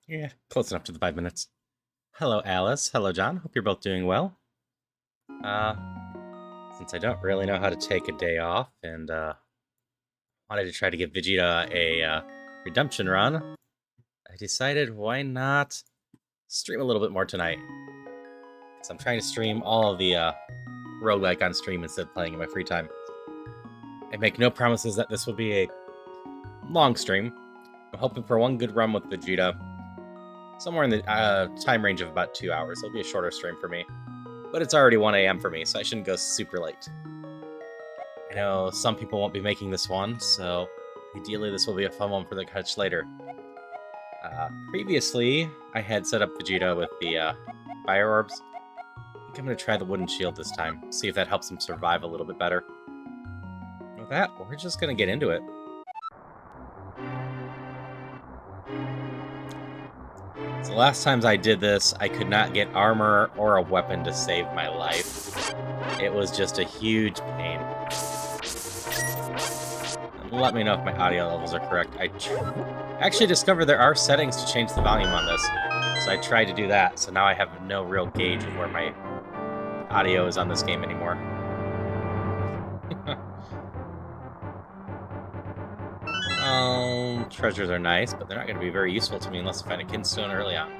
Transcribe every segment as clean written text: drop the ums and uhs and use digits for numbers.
Yeah, close enough to the 5 minutes. Hello, Alice. Hello, John. Hope you're both doing well. Uh, since I don't really know how to take a day off and wanted to try to give Vegeta a redemption run, I decided why not stream a little bit more tonight. So I'm trying to stream all of the roguelike on stream instead of playing in my free time. I make no promises that this will be a long stream. I'm hoping for one good run with Vegeta. Somewhere in the time range of about 2 hours. It'll be a shorter stream for me. But it's already 1 a.m. for me, so I shouldn't go super late. I know some people won't be making this one, so ideally this will be a fun one for the catch later. Previously, I had set up Vegeta with the fire orbs. I think I'm going to try the wooden shield this time, see if that helps him survive a little bit better. With that, we're just going to get into it. So the last times I did this, I could not get armor or a weapon to save my life. It was just a huge pain. And let me know if my audio levels are correct. I actually discovered there are settings to change the volume on this, so I tried to do that, so now I have no real gauge of where my audio is on this game anymore. Treasures are nice, but they're not going to be very useful to me unless I find a kinstone early on.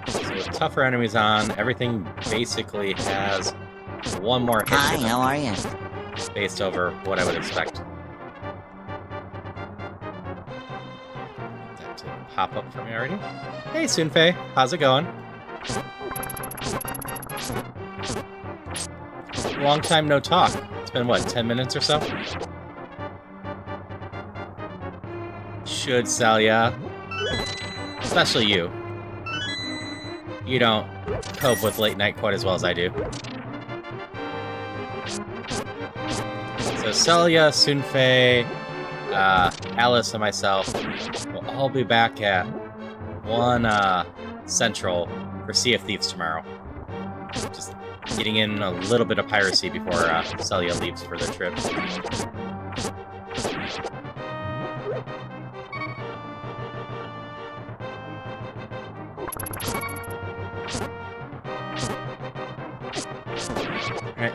So with tougher enemies on, everything basically has one more hit. Hi, how are you? Based over what I would expect. That didn't pop up for me already. Hey, Sunfei, how's it going? Long time no talk. It's been, what, 10 minutes or so? Should sell ya. Especially you. You don't cope with late night quite as well as I do. So Celia, Sunfei, Alice, and myself will all be back at 1 Central for Sea of Thieves tomorrow. Just getting in a little bit of piracy before Celia leaves for their trip. Alright.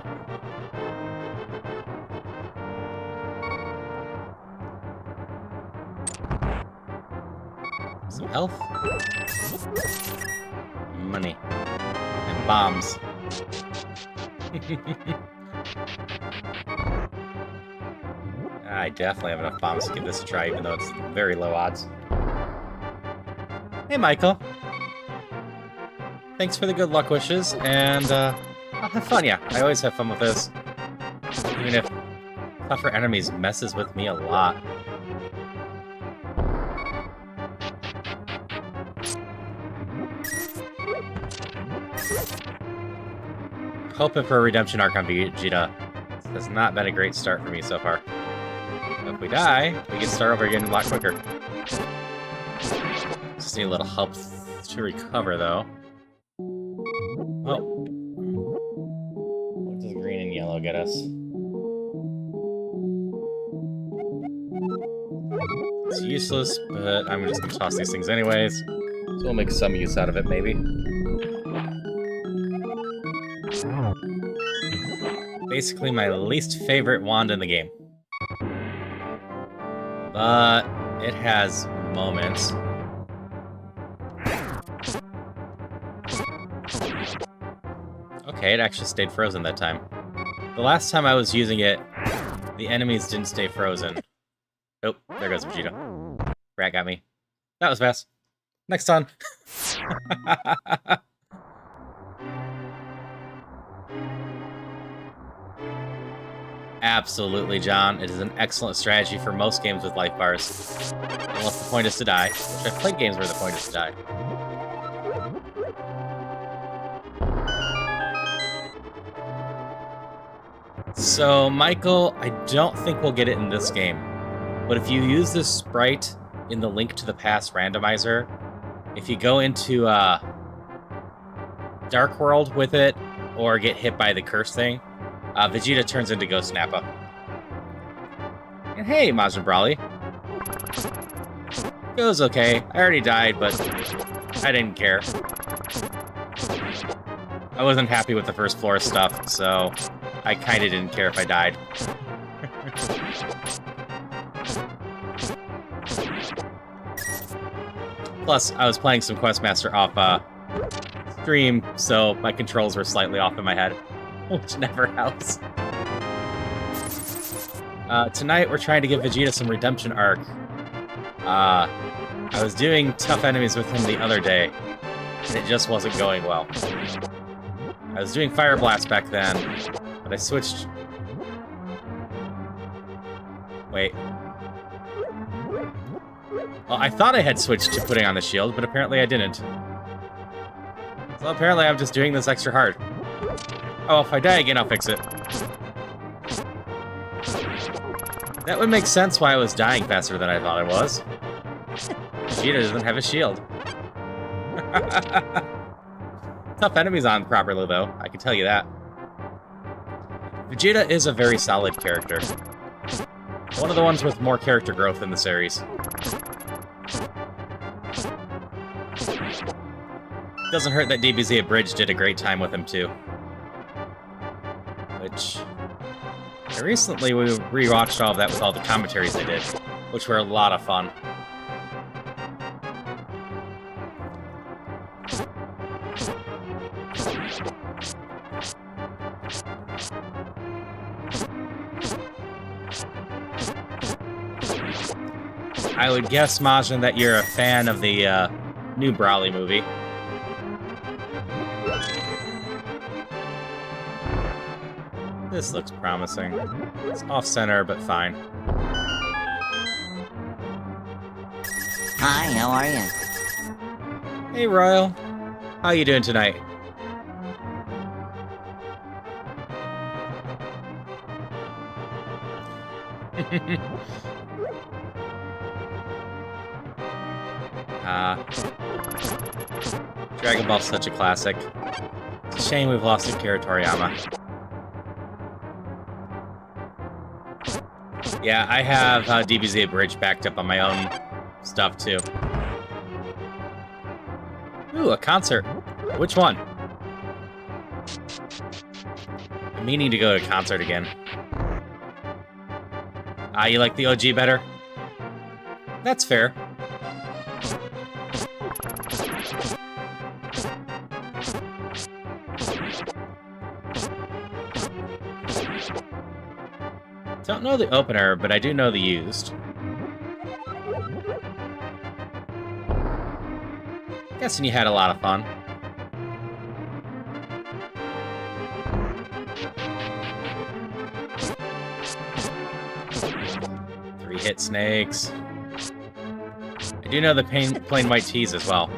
Some health. Money. And bombs. I definitely have enough bombs to give this a try, even though it's very low odds. Hey, Michael. Thanks for the good luck wishes, and I'll have fun, yeah. I always have fun with this. Even if tougher enemies messes with me a lot. Hoping for a redemption arc on Vegeta. This has not been a great start for me so far. If we die, we can start over again a lot quicker. Just need a little help to recover, though. Oh. What does green and yellow get us? It's useless, but I'm just gonna toss these things anyways. So we'll make some use out of it, maybe. Basically my least favorite wand in the game. But it has moments. Okay, it actually stayed frozen that time. The last time I was using it, the enemies didn't stay frozen. Oh, there goes Vegeta. Rat got me. That was fast. Next on. Absolutely, John. It is an excellent strategy for most games with life bars. Unless the point is to die. Which I've played games where the point is to die. So, Michael, I don't think we'll get it in this game. But if you use this sprite in the Link to the Past randomizer, if you go into Dark World with it, or get hit by the curse thing, Vegeta turns into Ghost Nappa. And hey, Majin Brawly. It was okay. I already died, but I didn't care. I wasn't happy with the first floor stuff, so I kinda didn't care if I died. Plus, I was playing some Questmaster off stream, so my controls were slightly off in my head, which never helps. Tonight, we're trying to give Vegeta some redemption arc. I was doing tough enemies with him the other day, and it just wasn't going well. I was doing Fire Blast back then, but I switched... Wait. Well, I thought I had switched to putting on the shield, but apparently I didn't. So apparently I'm just doing this extra hard. Oh, if I die again, I'll fix it. That would make sense why I was dying faster than I thought I was. Vegeta doesn't have a shield. Tough enemies on properly, though. I can tell you that. Vegeta is a very solid character. One of the ones with more character growth in the series. Doesn't hurt that DBZ Abridged did a great time with him, too. Which... Recently, we rewatched all of that with all the commentaries they did, which were a lot of fun. I would guess, Majin, that you're a fan of the new Brawly movie. This looks promising. It's off-center, but fine. Hi, how are you? Hey, Royal. How you doing tonight? Dragon Ball's such a classic. It's a shame we've lost Akira Toriyama. Yeah, I have DBZ Abridged backed up on my own stuff, too. Ooh, a concert. Which one? I'm meaning to go to a concert again. You like the OG better? That's fair. Don't know the opener, but I do know the used. Guessing you had a lot of fun. Three-hit snakes. I do know the plain white tees as well.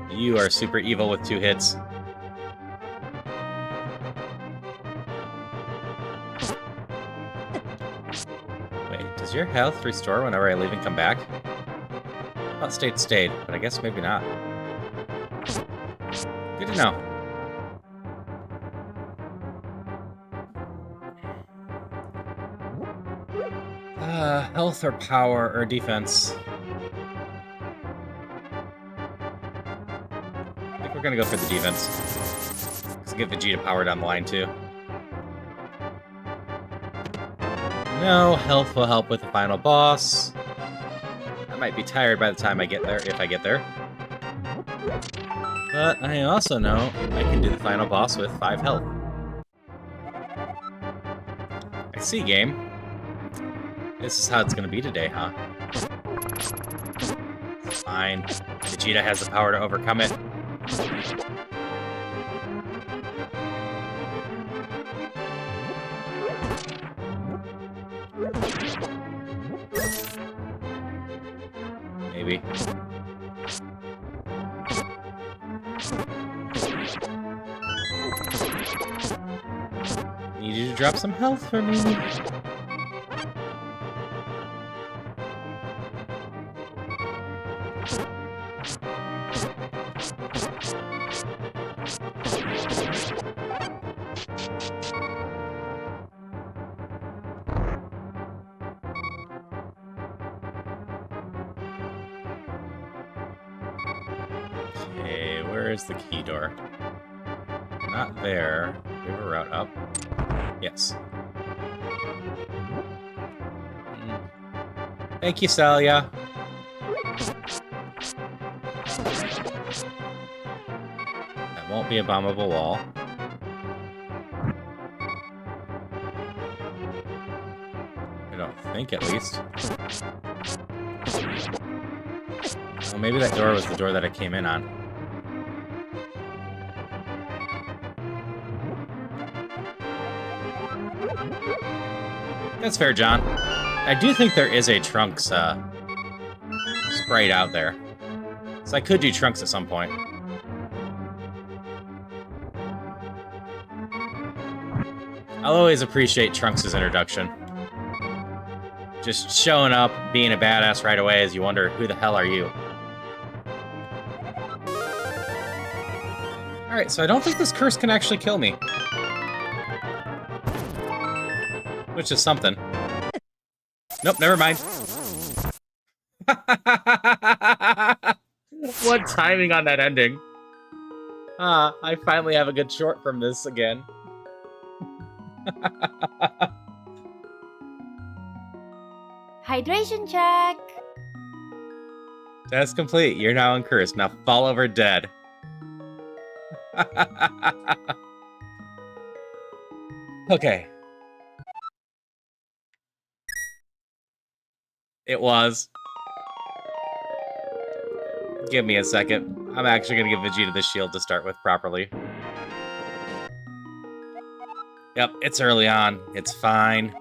You are super evil with 2 hits. Does your health restore whenever I leave and come back? I thought stayed, but I guess maybe not. Good to know. Health or power or defense? I think we're gonna go for the defense. Because get Vegeta power down the line too. No, health will help with the final boss. I might be tired by the time I get there, if I get there. But I also know I can do the final boss with 5 health. I see, game. This is how it's gonna be today, huh? Fine. Vegeta has the power to overcome it. Maybe. Need you to drop some health for me. Okay, where is the key door? Not there. We have a route up. Yes. Thank you, Salia. That won't be a bombable wall. I don't think, at least. Well, maybe that door was the door that I came in on. That's fair, John. I do think there is a Trunks sprite out there. So I could do Trunks at some point. I'll always appreciate Trunks' introduction. Just showing up, being a badass right away as you wonder, who the hell are you? Alright, so I don't think this curse can actually kill me. Which is something. Nope, never mind. What timing on that ending. I finally have a good short from this again. Hydration check! Test complete. You're now uncursed. Now fall over dead. Okay. It was. Give me a second. I'm actually going to give Vegeta the shield to start with properly. Yep, it's early on. It's fine.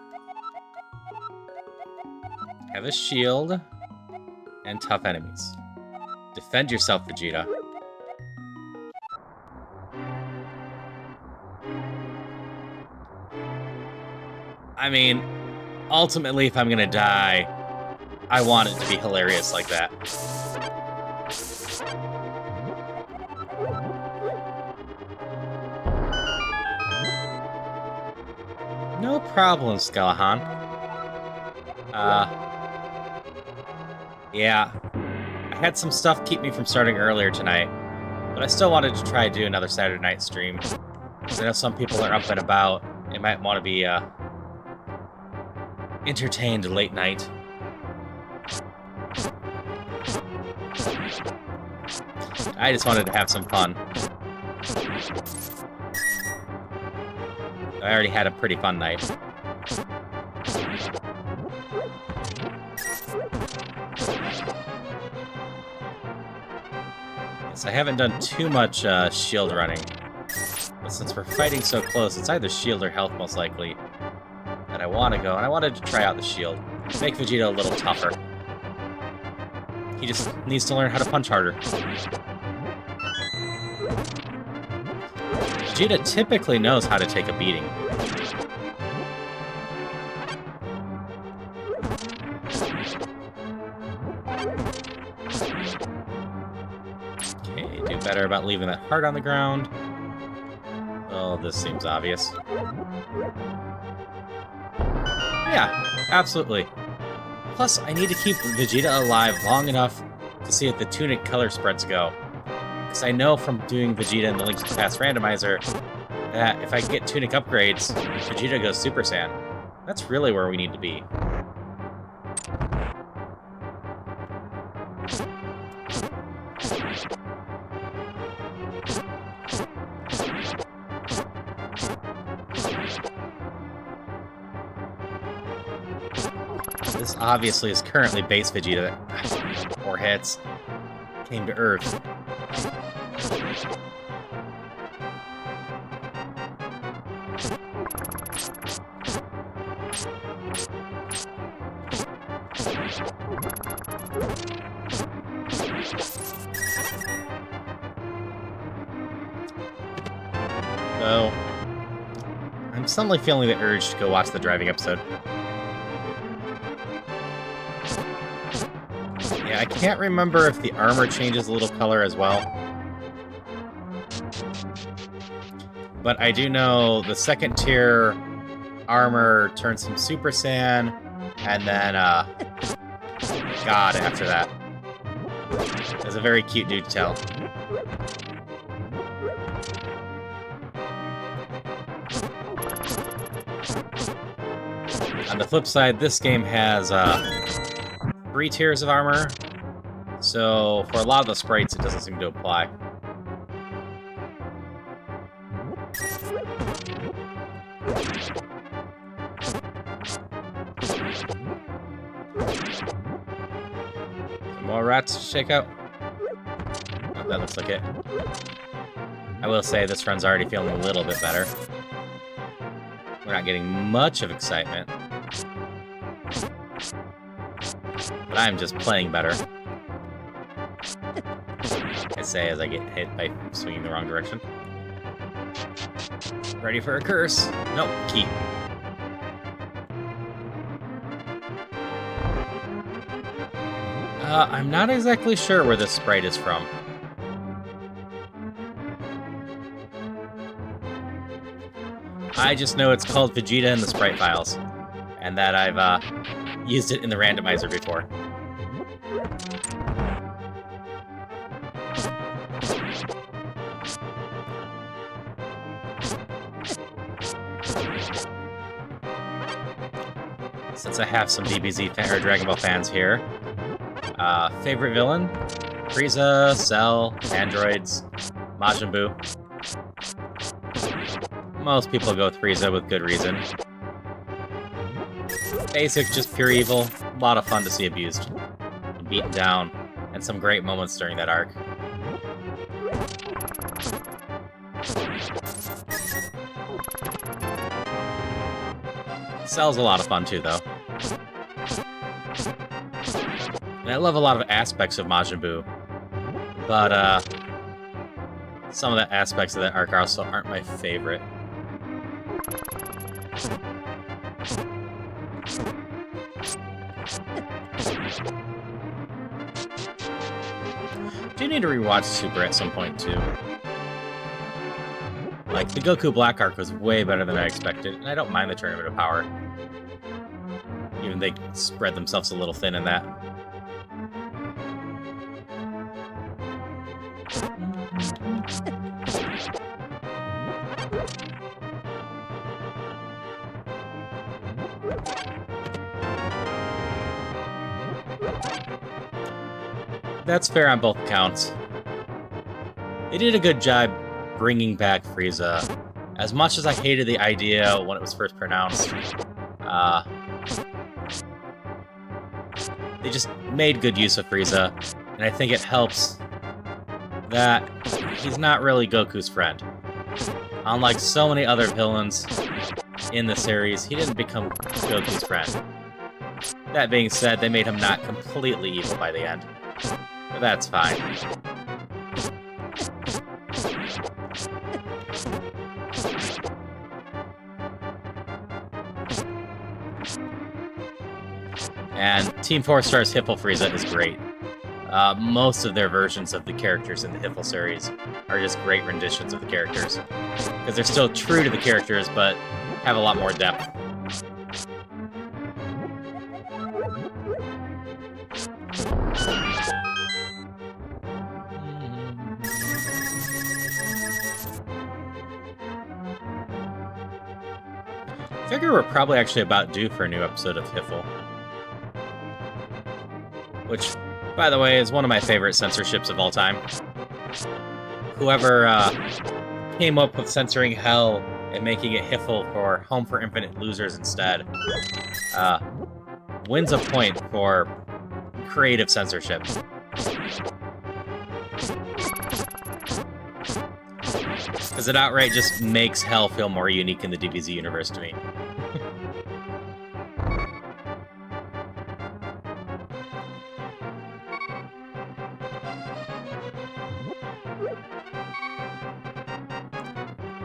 Have a shield. And tough enemies. Defend yourself, Vegeta. I mean, ultimately, if I'm gonna die, I want it to be hilarious like that. No problem, Skeleton. Yeah. I had some stuff keep me from starting earlier tonight, but I still wanted to try to do another Saturday night stream. I know some people are up and about. They might want to be, entertained late night. I just wanted to have some fun. I already had a pretty fun night. Yes, I haven't done too much shield running. But since we're fighting so close, it's either shield or health most likely that I want to go, and I wanted to try out the shield. Make Vegeta a little tougher. He just needs to learn how to punch harder. Vegeta typically knows how to take a beating. Okay, do better about leaving that heart on the ground. Oh, this seems obvious. Yeah, absolutely. Plus, I need to keep Vegeta alive long enough to see if the tunic color spreads go. Because I know from doing Vegeta in the Link to the Past randomizer that if I get tunic upgrades, Vegeta goes Super Saiyan. That's really where we need to be. This obviously is currently base Vegeta that, poor hits, came to Earth. So, I'm suddenly feeling the urge to go watch the driving episode. Yeah, I can't remember if the armor changes a little color as well. But I do know the second tier armor turns from Super Saiyan, and then, God after that. There's a very cute detail. On the flip side, this game has 3 tiers of armor, so for a lot of the sprites, it doesn't seem to apply. Some more rats to shake out. Oh, that looks like it. I will say this run's already feeling a little bit better. We're not getting much of excitement. But I'm just playing better. I say as I get hit by swinging the wrong direction. Ready for a curse. Nope, key. I'm not exactly sure where this sprite is from. I just know it's called Vegeta in the sprite files, and that I've used it in the randomizer before. Since I have some DBZ or Dragon Ball fans here, favorite villain? Frieza, Cell, androids, Majin Buu. Most people go with Frieza with good reason. Basic, just pure evil. A lot of fun to see abused and beaten down, and some great moments during that arc. Cell's a lot of fun too, though. And I love a lot of aspects of Majin Buu, but some of the aspects of that arc also aren't my favorite. Do need to rewatch Super at some point too. Like, the Goku Black arc was way better than I expected, and I don't mind the Tournament of Power. Even they spread themselves a little thin in that. That's fair on both accounts. They did a good job bringing back Frieza. As much as I hated the idea when it was first pronounced, they just made good use of Frieza, and I think it helps that he's not really Goku's friend. Unlike so many other villains in the series, he didn't become Goku's friend. That being said, they made him not completely evil by the end. But that's fine. And Team 4 Star's Hiffle Frieza is great. Most of their versions of the characters in the Hiffle series are just great renditions of the characters. Because they're still true to the characters, but have a lot more depth. I figure we're probably actually about due for a new episode of Hiffle. Which, by the way, is one of my favorite censorships of all time. Whoever came up with censoring Hell and making it Hiffle for Home for Infinite Losers instead wins a point for creative censorship. Because it outright just makes Hell feel more unique in the DBZ universe to me.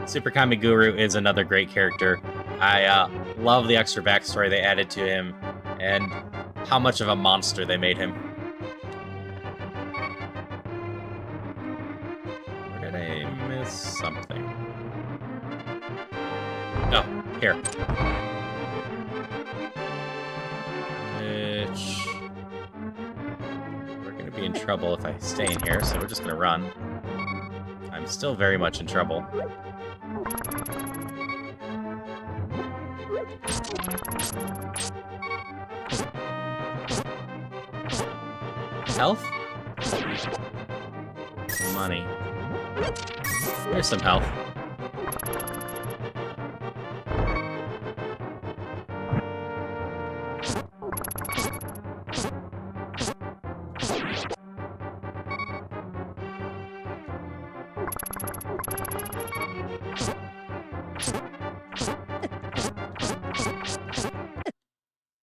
Super Kami Guru is another great character. I love the extra backstory they added to him, and how much of a monster they made him. Or did I miss something? Oh, here. Which... we're gonna be in trouble if I stay in here, so we're just gonna run. I'm still very much in trouble. Health? Money. Here's some health.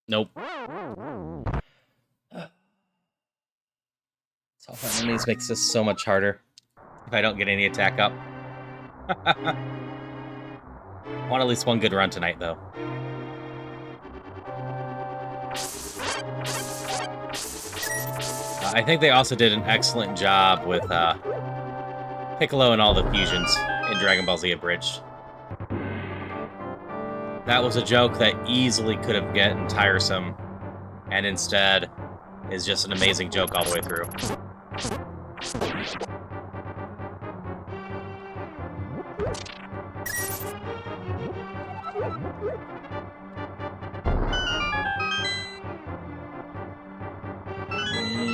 Nope. Tough enemies makes this so much harder. If I don't get any attack up. Want at least one good run tonight, though. I think they also did an excellent job with Piccolo and all the fusions in Dragon Ball Z Abridged. That was a joke that easily could have gotten tiresome, and instead is just an amazing joke all the way through.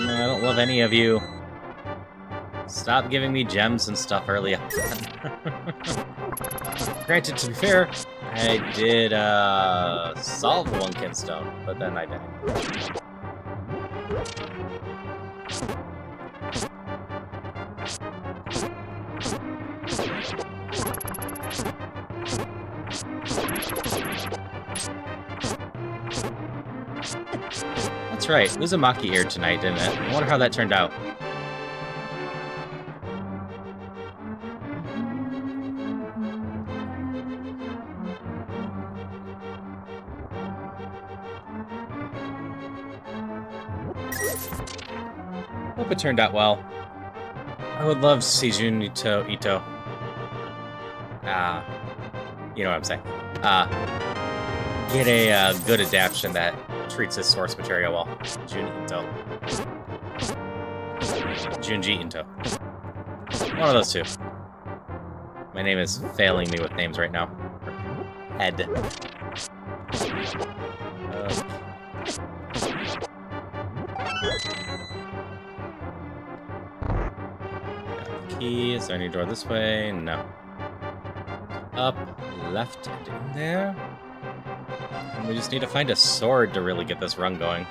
I don't love any of you. Stop giving me gems and stuff early on. Granted, to be fair, I did solve one Kinstone, but then I died. That's right, Uzumaki aired tonight, didn't it? I wonder how that turned out. Hope it turned out well. I would love to see Junito Ito. You know what I'm saying. Get a good adaptation that treats his source material well. Junji Ito. One of those two. My name is failing me with names right now. Head. Key. Is there any door this way? No. Up, left, and in there. And we just need to find a sword to really get this run going.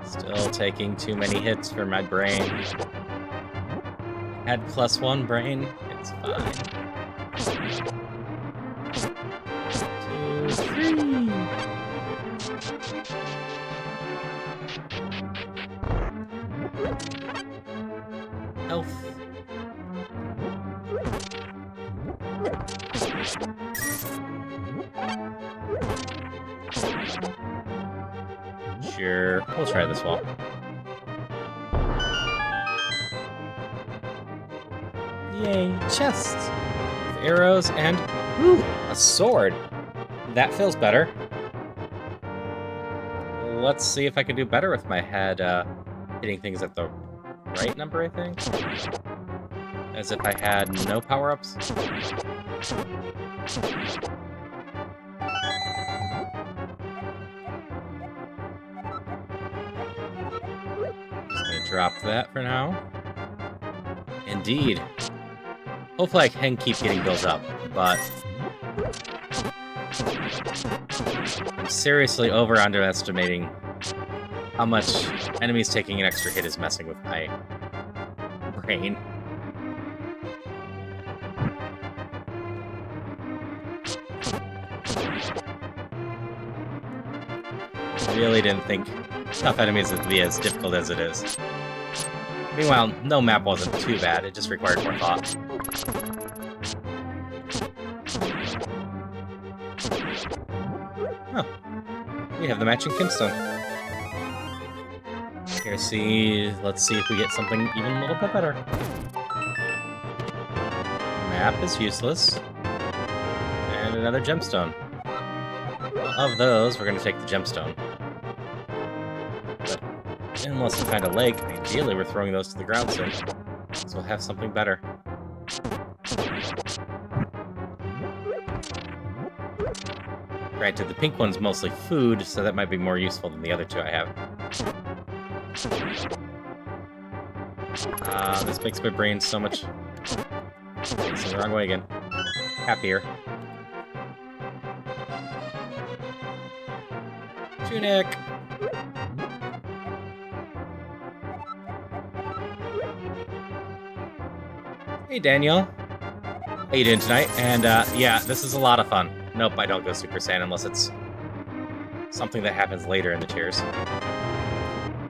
Still taking too many hits for my brain. Had +1 brain. It's fine. 2, 3. Health. Sure, we'll try this wall. Yay, chests! With arrows and, ooh, a sword! That feels better. Let's see if I can do better with my head hitting things at the right number, I think? As if I had no power-ups. Just gonna drop that for now. Indeed. Hopefully I can keep getting built up, but I'm seriously underestimating how much enemies taking an extra hit is messing with my brain. Really didn't think tough enemies would be as difficult as it is. Meanwhile, no map wasn't too bad, it just required more thought. Oh, we have the matching Kinstone. Here, let's see if we get something even a little bit better. Map is useless. And another gemstone. Of those, we're going to take the gemstone. But Unless we find a lake, ideally we're throwing those to the ground soon. So we'll have something better. Granted, the pink one's mostly food, so that might be more useful than the other two I have. This makes my brain so much... Facing the wrong way again. Happier. Tunic! Hey, Daniel. How you doing tonight? And, yeah, this is a lot of fun. Nope, I don't go Super Saiyan unless it's something that happens later in the tiers.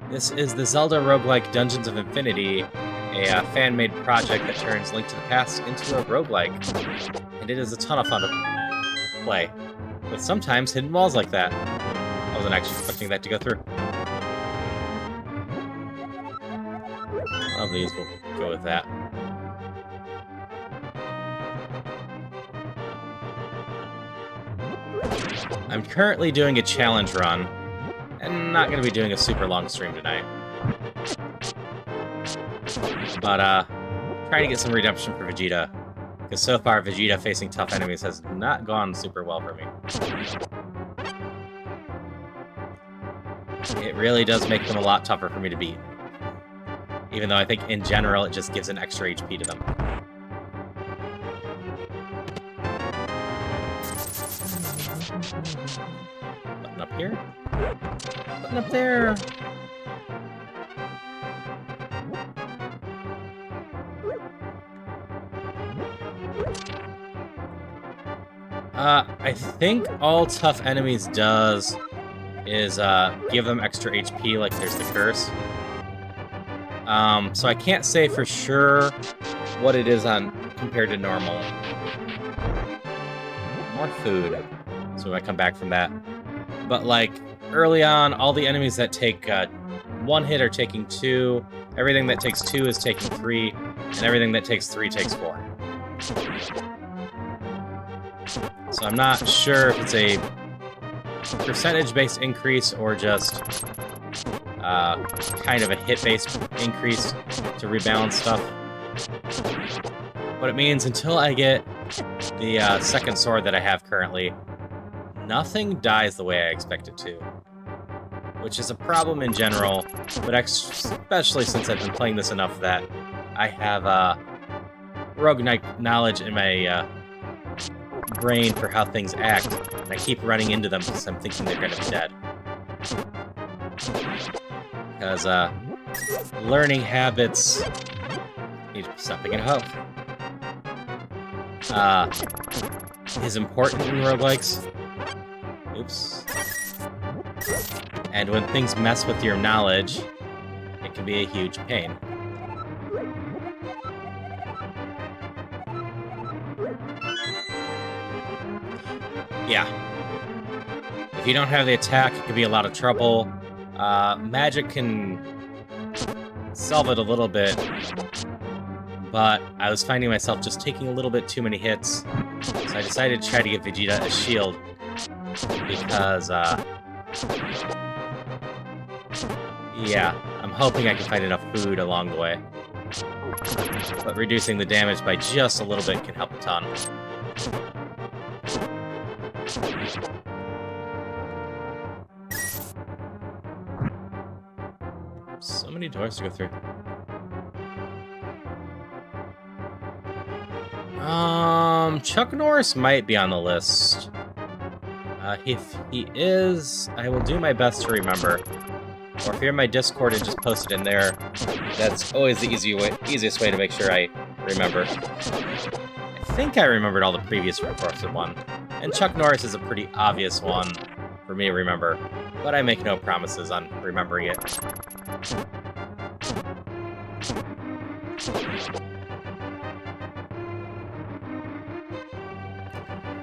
This is the Zelda roguelike Dungeons of Infinity, a fan-made project that turns Link to the Past into a roguelike. And it is a ton of fun to play, with sometimes hidden walls like that. I wasn't actually expecting that to go through. All of these will go with that. I'm currently doing a challenge run, and not going to be doing a super long stream tonight. But, trying to get some redemption for Vegeta, because so far Vegeta facing tough enemies has not gone super well for me. It really does make them a lot tougher for me to beat. Even though I think, in general, it just gives an extra HP to them. Button up here. Button up there. I think all tough enemies does is give them extra HP, like there's the curse. So I can't say for sure what it is on compared to normal. More food. So we might come back from that. But like early on, all the enemies that take 1 hit are taking 2. Everything that takes 2 is taking 3, and everything that takes 3 takes 4. So I'm not sure if it's a percentage-based increase or just kind of a hit-based increase to rebalance stuff. But it means until I get the second sword that I have currently, nothing dies the way I expect it to. Which is a problem in general, but especially since I've been playing this enough that I have rogue knowledge in my brain for how things act, and I keep running into them because I'm thinking they're going to be dead. Because learning habits... Need to stop picking health. Is important in roguelikes. Oops. And when things mess with your knowledge, it can be a huge pain. Yeah. If you don't have the attack, it can be a lot of trouble. Magic can solve it a little bit, but I was finding myself just taking a little bit too many hits, so I decided to try to give Vegeta a shield, because, yeah, I'm hoping I can find enough food along the way. But reducing the damage by just a little bit can help a ton. So many doors to go through. Chuck Norris might be on the list. If he is, I will do my best to remember. Or if you're in my Discord and just post it in there, that's always the easiest way to make sure I remember. I think I remembered all the previous reported one, and Chuck Norris is a pretty obvious one for me to remember, but I make no promises on remembering it.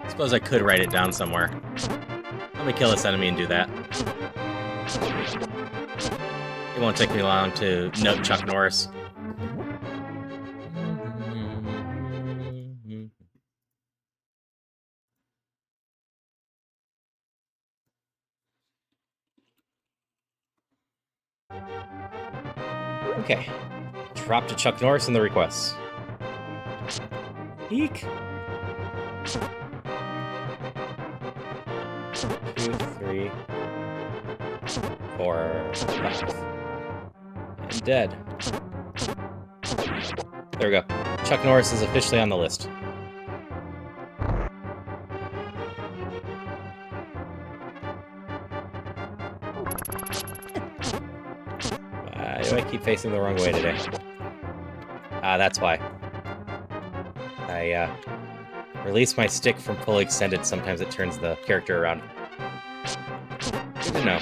Suppose I could write it down somewhere. Let me kill this enemy and do that. It won't take me long to note Chuck Norris. Okay. Drop to Chuck Norris in the requests. Eek. 2, 3, 4, 5. And dead. There we go. Chuck Norris is officially on the list. Why do I keep facing the wrong way today? That's why. I release my stick from fully extended. Sometimes it turns the character around. Good to know.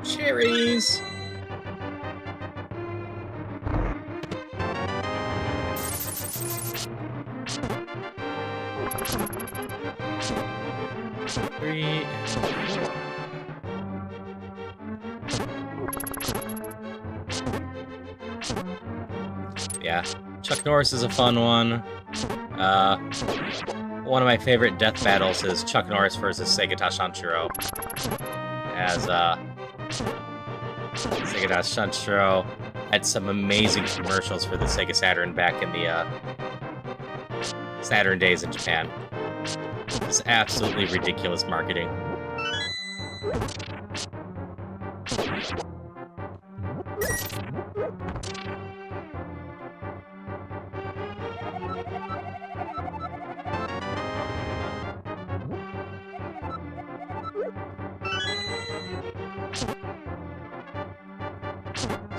Cherries! Three. Yeah, Chuck Norris is a fun one. One of my favorite death battles is Chuck Norris versus Vegeta Shanshiro. As Vegeta Shanshiro had some amazing commercials for the Sega Saturn back in the Saturn days in Japan. It's absolutely ridiculous marketing.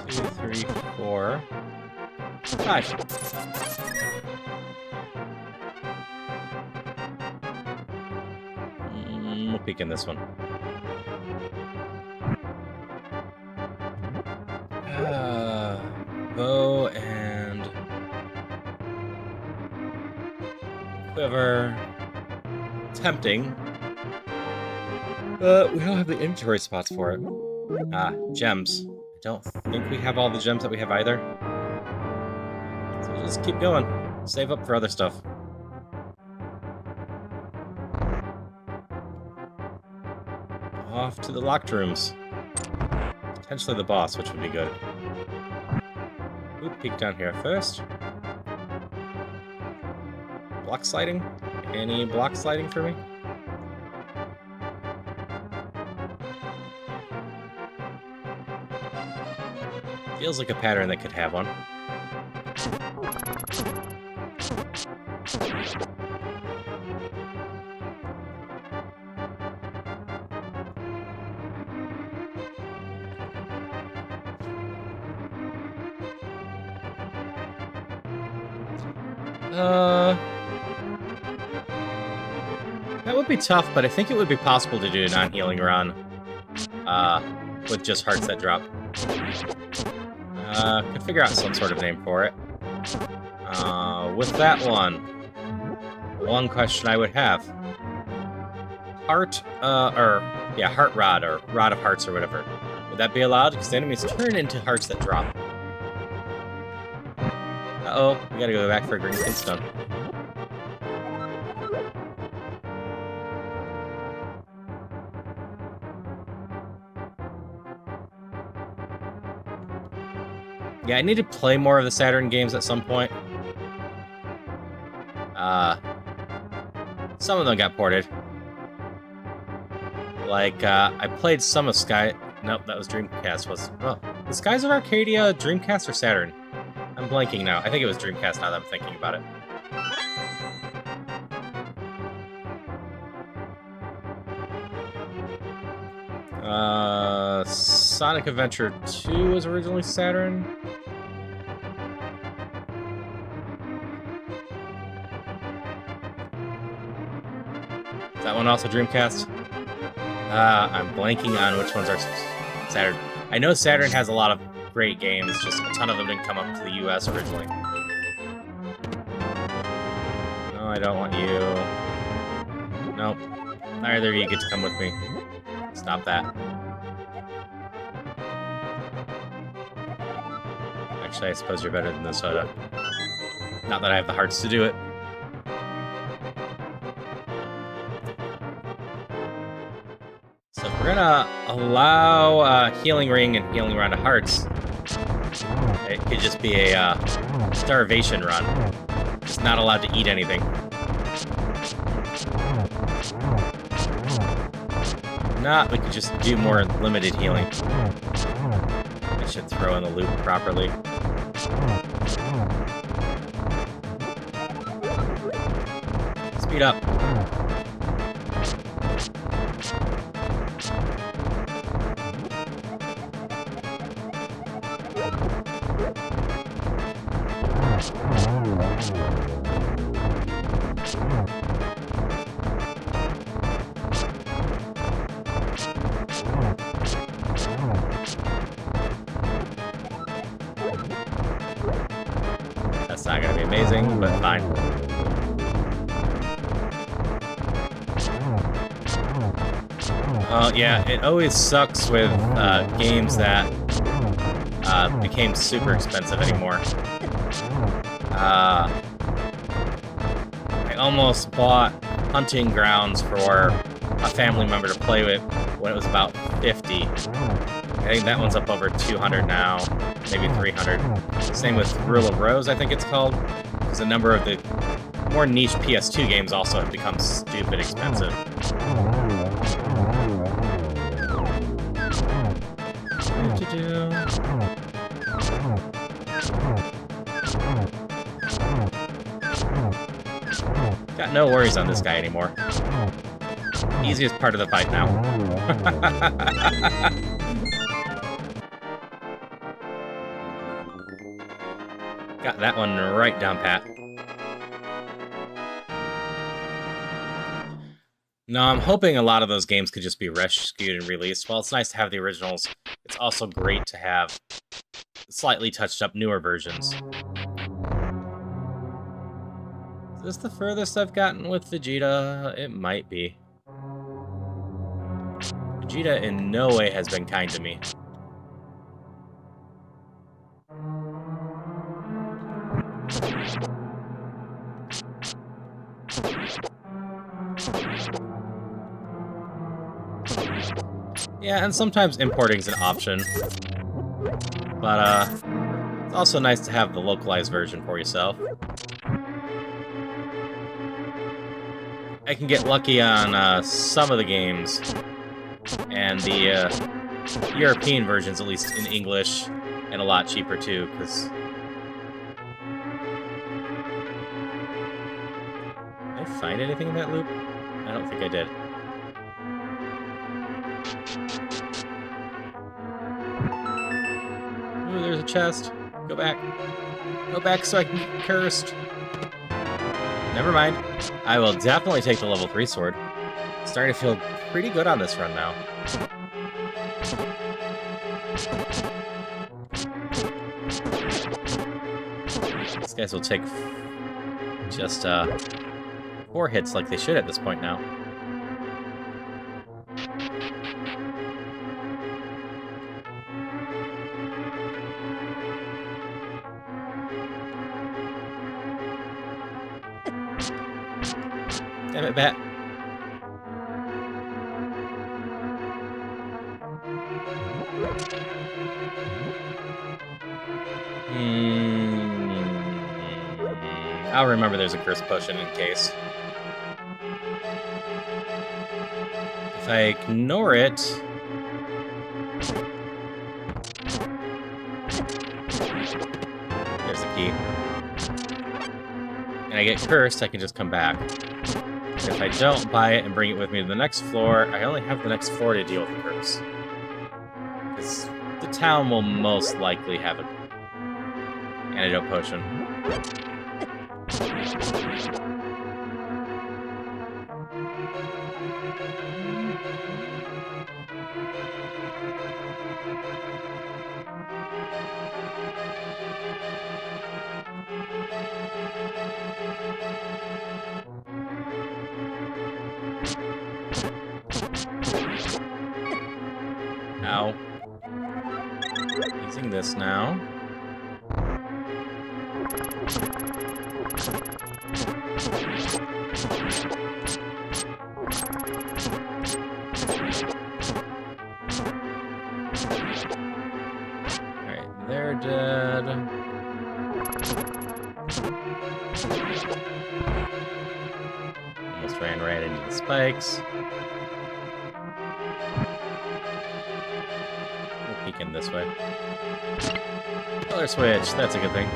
Two, three, 4, 5. We'll peek in this one. Bow and quiver. Tempting. We don't have the inventory spots for it. Gems. I don't think we have all the gems that we have either. So we'll just keep going. Save up for other stuff. Off to the locked rooms. Potentially the boss, which would be good. Oop, peek down here first. Block sliding? Any block sliding for me? Feels like a pattern that could have one. That would be tough, but I think it would be possible to do a non-healing run with just hearts that drop. Could figure out some sort of name for it. With that one question I would have. Heart rod, or rod of hearts, or whatever. Would that be allowed? Because the enemies turn into hearts that drop. Uh-oh, we gotta go back for a green stone. Yeah, I need to play more of the Saturn games at some point. Some of them got ported. Like, I played some of Sky... Nope, that was Dreamcast. Was Skies of Arcadia Dreamcast or Saturn? I'm blanking now. I think it was Dreamcast now that I'm thinking about it. Sonic Adventure 2 was originally Saturn. Is that one also Dreamcast? I'm blanking on which ones are Saturn. I know Saturn has a lot of great games, just a ton of them didn't come up to the US originally. No, I don't want you. Nope. Neither of you get to come with me. Stop that. Actually, I suppose you're better than the soda. Not that I have the hearts to do it. So if we're gonna allow healing ring and healing round of hearts, it could just be a starvation run. Just not allowed to eat anything. If not, we could just do more limited healing. I should throw in the loop properly. Speed up. That's not gonna be amazing, but fine. Yeah, it always sucks with games that became super expensive anymore. I almost bought Hunting Grounds for a family member to play with when it was about 50. I think that one's up over 200 now, maybe 300. Same with Rule of Rose, I think it's called, because a number of the more niche PS2 games also have become stupid expensive. Got no worries on this guy anymore. Easiest part of the fight now. Got that one right down pat. No, I'm hoping a lot of those games could just be rescued and released. While it's nice to have the originals, it's also great to have slightly touched up newer versions. Is this the furthest I've gotten with Vegeta? It might be. Vegeta in no way has been kind to me. Yeah, and sometimes importing's an option. But, it's also nice to have the localized version for yourself. I can get lucky on some of the games, and the European versions, at least in English, and a lot cheaper too, because... Did I find anything in that loop? I don't think I did. Ooh, there's a chest. Go back. Go back so I can get cursed. Never mind. I will definitely take the level 3 sword. Starting to feel pretty good on this run now. These guys will take just 4 hits like they should at this point now. Damn it, Bat. I'll remember there's a curse potion in case. If I ignore it... There's the key. And I get cursed, I can just come back. If I don't buy it and bring it with me to the next floor, I only have the next floor to deal with the curse. Because the town will most likely have an antidote potion. Ow. Using this now. Almost ran right into the spikes. We'll peek in this way. Color switch, that's a good thing.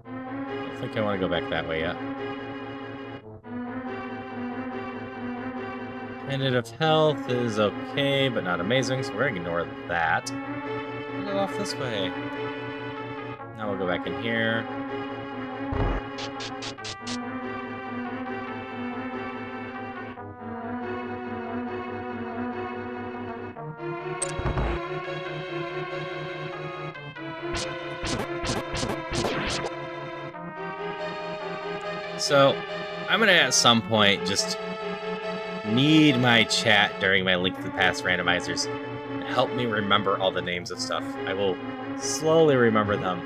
I don't think I want to go back that way yet. Minute of health is okay, but not amazing, so we're gonna ignore that. We'll go off this way. Now we'll go back in here. So, I'm gonna at some point just need my chat during my Link to the Past randomizers and help me remember all the names of stuff. I will slowly remember them.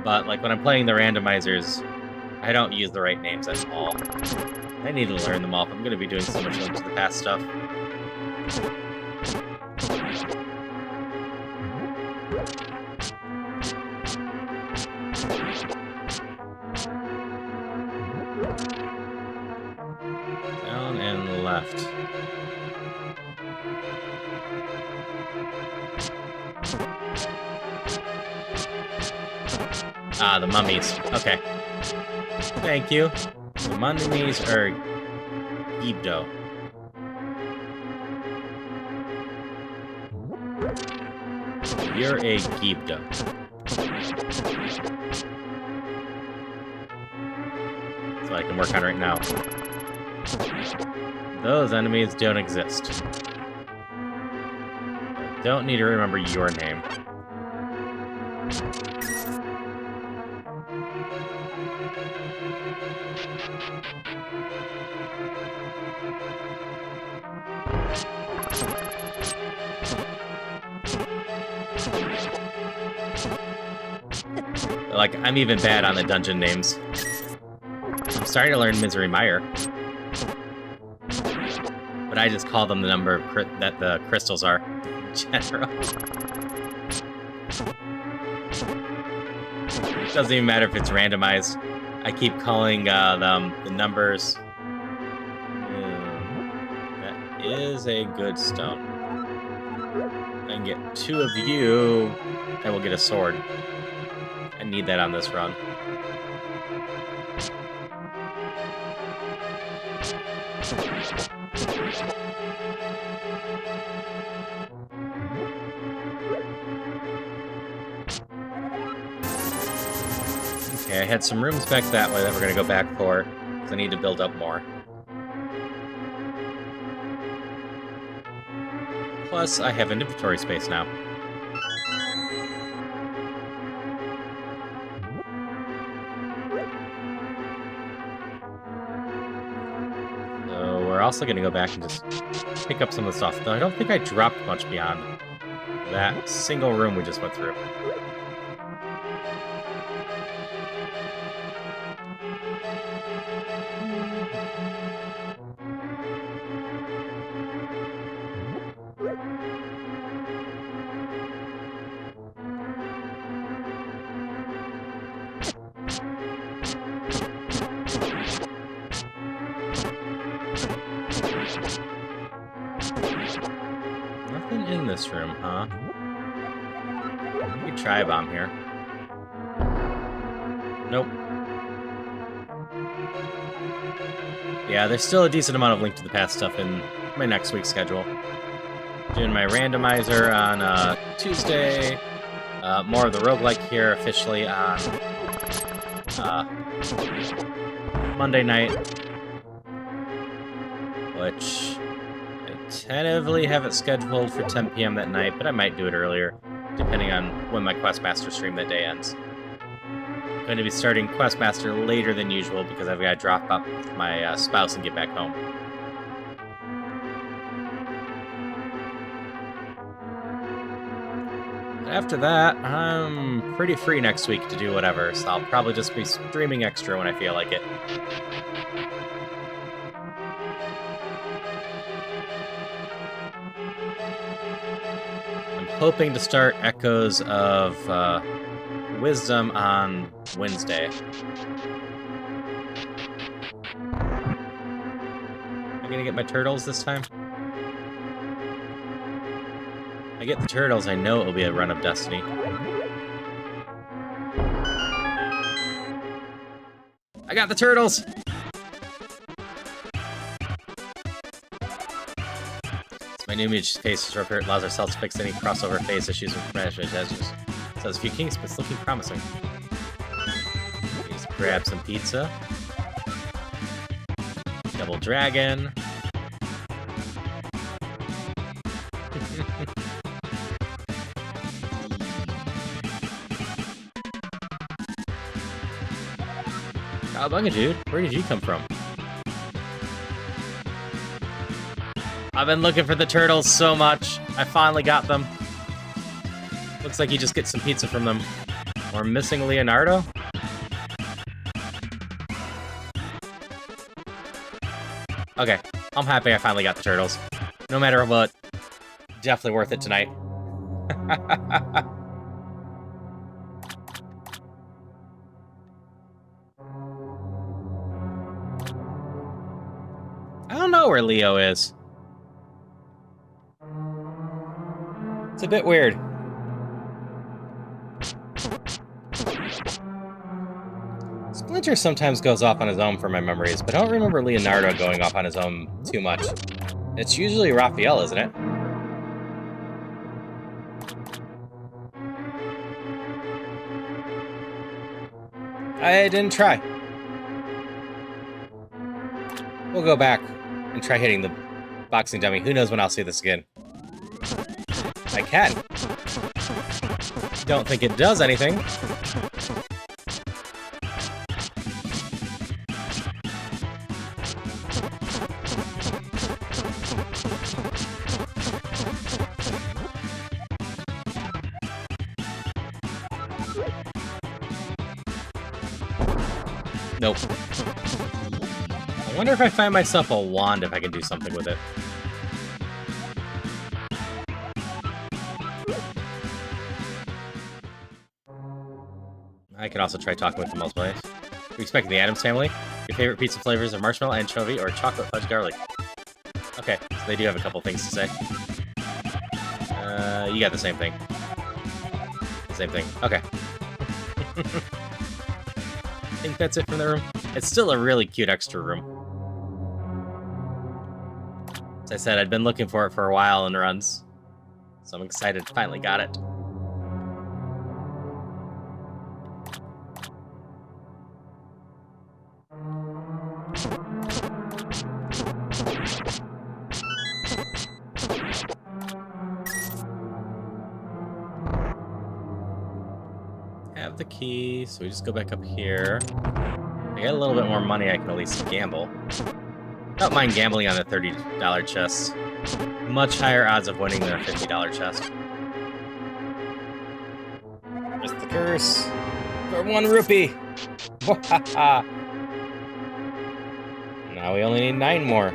But, like, when I'm playing the randomizers, I don't use the right names at all. I need to learn them all. I'm gonna be doing so much Link to the Past stuff. Down and left. Ah, the mummies. Okay. Thank you. The mummies are Gibdo. You're a Gibdo. So I can work on right now. Those enemies don't exist. I don't need to remember your name. Like, I'm even bad on the dungeon names. I'm starting to learn Misery Mire. But I just call them the number of that the crystals are in general. It doesn't even matter if it's randomized. I keep calling them the numbers. That is a good stone. I can get 2 of you, and we'll get a sword. I need that on this run. Okay, I had some rooms back that way that we're going to go back for, because I need to build up more. Plus, I have inventory space now. So we're also going to go back and just pick up some of the stuff. Though I don't think I dropped much beyond that single room we just went through. Nothing in this room, huh? Maybe try a bomb here. Nope. Yeah, there's still a decent amount of Link to the Past stuff in my next week's schedule. Doing my randomizer on Tuesday. More of the roguelike here officially on Monday night. Which I tentatively have it scheduled for 10 p.m. that night, but I might do it earlier, depending on when my Questmaster stream that day ends. I'm going to be starting Questmaster later than usual because I've got to drop up my spouse and get back home. After that, I'm pretty free next week to do whatever, so I'll probably just be streaming extra when I feel like it. I'm hoping to start Echoes of Wisdom on Wednesday. gonna get my turtles this time? If I get the turtles, I know it'll be a run of Destiny. I got the turtles! My new image face repair allows ourselves to fix any crossover face issues with management edges. So there's a few kinks, but it's looking promising. Just grab some pizza. Double dragon. Cowabunga, dude. Where did you come from? I've been looking for the turtles so much. I finally got them. Looks like you just get some pizza from them. We're missing Leonardo? Okay, I'm happy I finally got the turtles. No matter what, definitely worth it tonight. I don't know where Leo is. It's a bit weird. Splinter sometimes goes off on his own for my memories, but I don't remember Leonardo going off on his own too much. It's usually Raphael, isn't it? I didn't try. We'll go back and try hitting the boxing dummy. Who knows when I'll see this again. I can. Don't think it does anything. Nope. I wonder if I find myself a wand if I can do something with it. I can also try talking with the multiple ways. We expect the Addams family. Your favorite pizza flavors are marshmallow, anchovy, or chocolate fudge garlic. Okay, so they do have a couple things to say. You got the same thing. Same thing. Okay. I think that's it from the room. It's still a really cute extra room. As I said, I'd been looking for it for a while in runs. So I'm excited, finally got it. Have the key, so we just go back up here. I got a little bit more money, I can at least gamble. Don't mind gambling on a $30 chest. Much higher odds of winning than a $50 chest. Just the curse. For 1 rupee! Now we only need 9 more.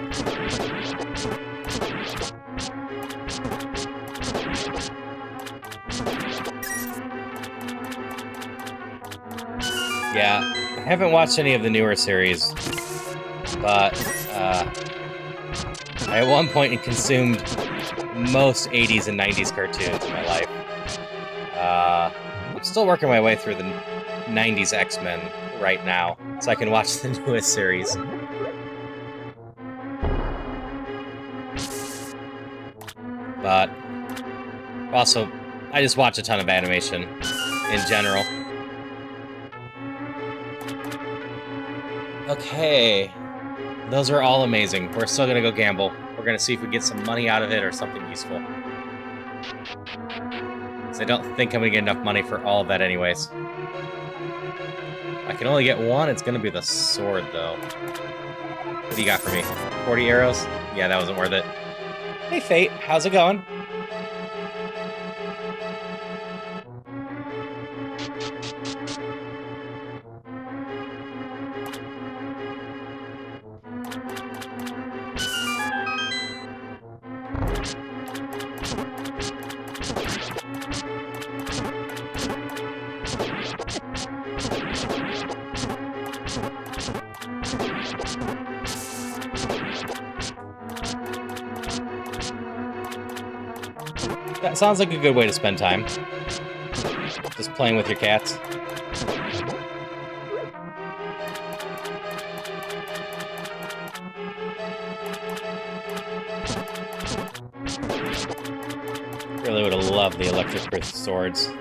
Yeah, I haven't watched any of the newer series, but I at one point consumed most 80s and 90s cartoons in my life. I'm still working my way through the 90s X-Men right now, so I can watch the newest series. But also, I just watch a ton of animation in general. Okay, those are all amazing. We're still gonna go gamble. We're gonna see if we get some money out of it or something useful. Because I don't think I'm gonna get enough money for all of that anyways. I can only get one, it's gonna be the sword though. What do you got for me? 40 arrows? Yeah, that wasn't worth it. Hey Fate, how's it going? That sounds like a good way to spend time. Just playing with your cats. Really would have loved the electric earth swords.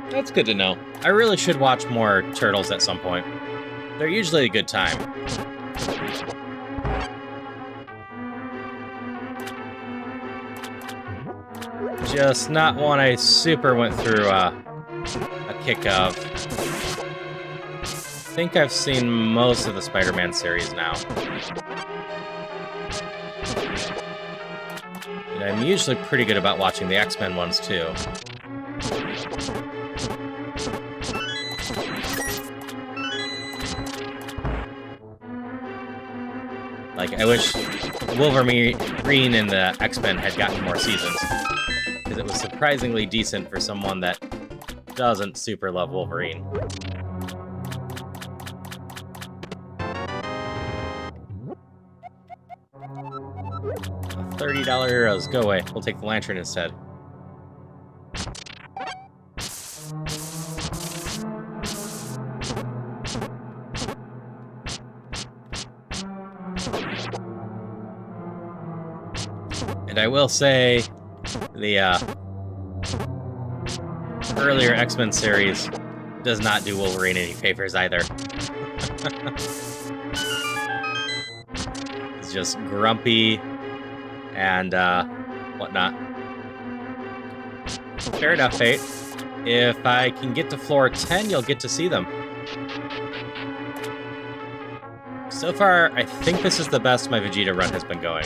That's good to know. I really should watch more turtles at some point. They're usually a good time. Just not one I super went through a kick of. I think I've seen most of the Spider-Man series now. And I'm usually pretty good about watching the X-Men ones too. Like, I wish Wolverine and the X-Men had gotten more seasons, because it was surprisingly decent for someone that doesn't super love Wolverine. $30 euros, go away. We'll take the lantern instead. And I will say, the earlier X-Men series does not do Wolverine any favors either. He's just grumpy and whatnot. Fair enough, Fate. If I can get to floor 10, you'll get to see them. So far, I think this is the best my Vegeta run has been going.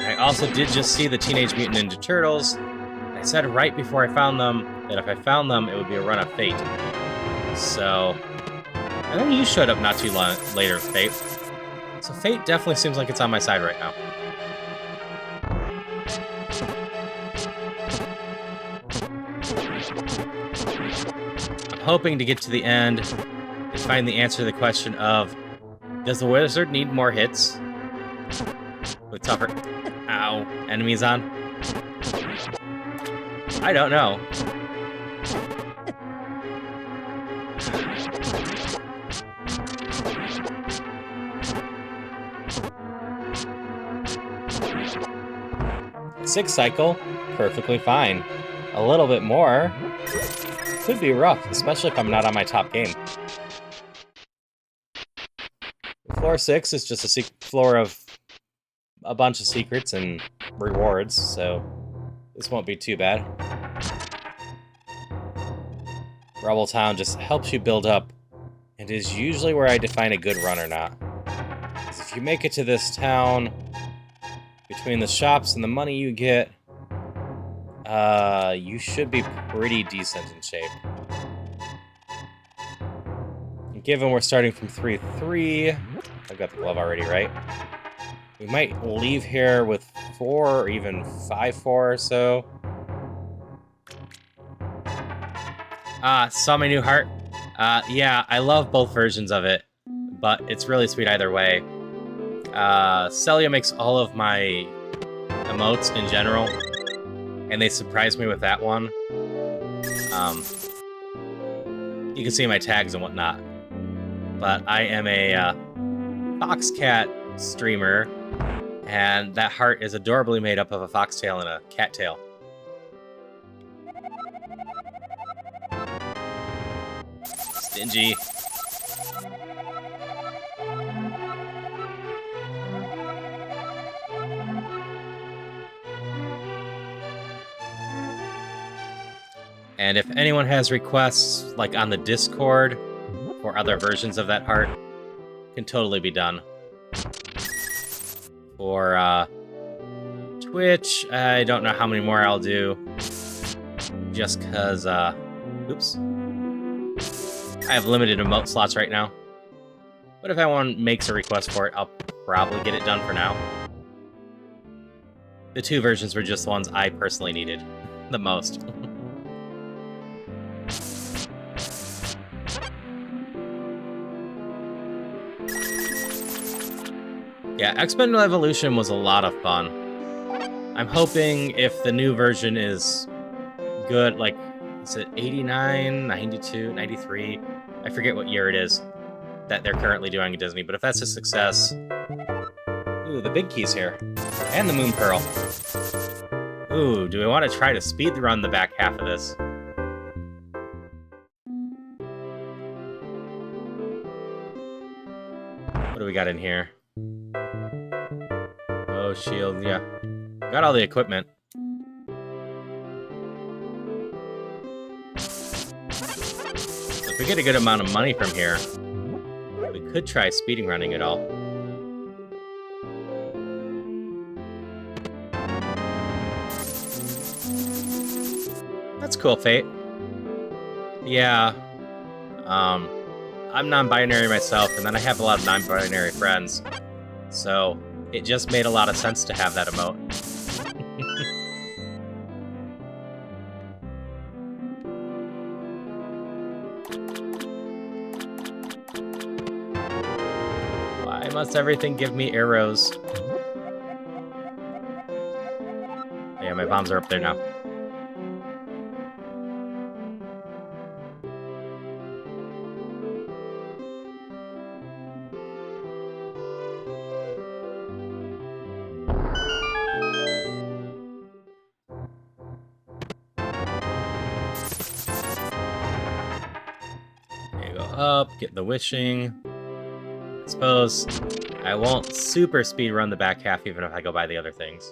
I also did just see the Teenage Mutant Ninja Turtles. I said right before I found them that if I found them, it would be a run of Fate. So, and then you showed up not too long later, Fate. So Fate definitely seems like it's on my side right now. I'm hoping to get to the end and find the answer to the question of, does the wizard need more hits with tougher enemies on? I don't know. Six cycle, perfectly fine. A little bit more could be rough, especially if I'm not on my top game. Floor 6 is just a floor of a bunch of secrets and rewards, so this won't be too bad. Rubble Town just helps you build up, and is usually where I define a good run or not. Because if you make it to this town, between the shops and the money you get, you should be pretty decent in shape. And given we're starting from 3-3, I've got the glove already, right? We might leave here with 4 or even 5-4 or so. Saw my new heart. Yeah, I love both versions of it, but it's really sweet either way. Celia makes all of my emotes in general, and they surprised me with that one. You can see my tags and whatnot, but I am a Foxcat streamer, and that heart is adorably made up of a foxtail and a cattail. Stingy. And if anyone has requests, like on the Discord, for other versions of that heart, can totally be done. For Twitch, I don't know how many more I'll do. Just because, oops. I have limited emote slots right now. But if anyone makes a request for it, I'll probably get it done for now. The 2 versions were just the ones I personally needed the most. Yeah, Exponential Evolution was a lot of fun. I'm hoping if the new version is good, like, is it 89, 92, 93? I forget what year it is that they're currently doing at Disney, but if that's a success... Ooh, the big key's here. And the Moon Pearl. Ooh, do we want to try to speed run the back half of this? What do we got in here? Oh, shield, yeah. Got all the equipment. So if we get a good amount of money from here, we could try speeding running it all. That's cool, Fate. Yeah. I'm non-binary myself, and then I have a lot of non-binary friends. So, it just made a lot of sense to have that emote. Why must everything give me arrows? Yeah, my bombs are up there now. Up, get the wishing. I suppose I won't super speed run the back half even if I go by the other things.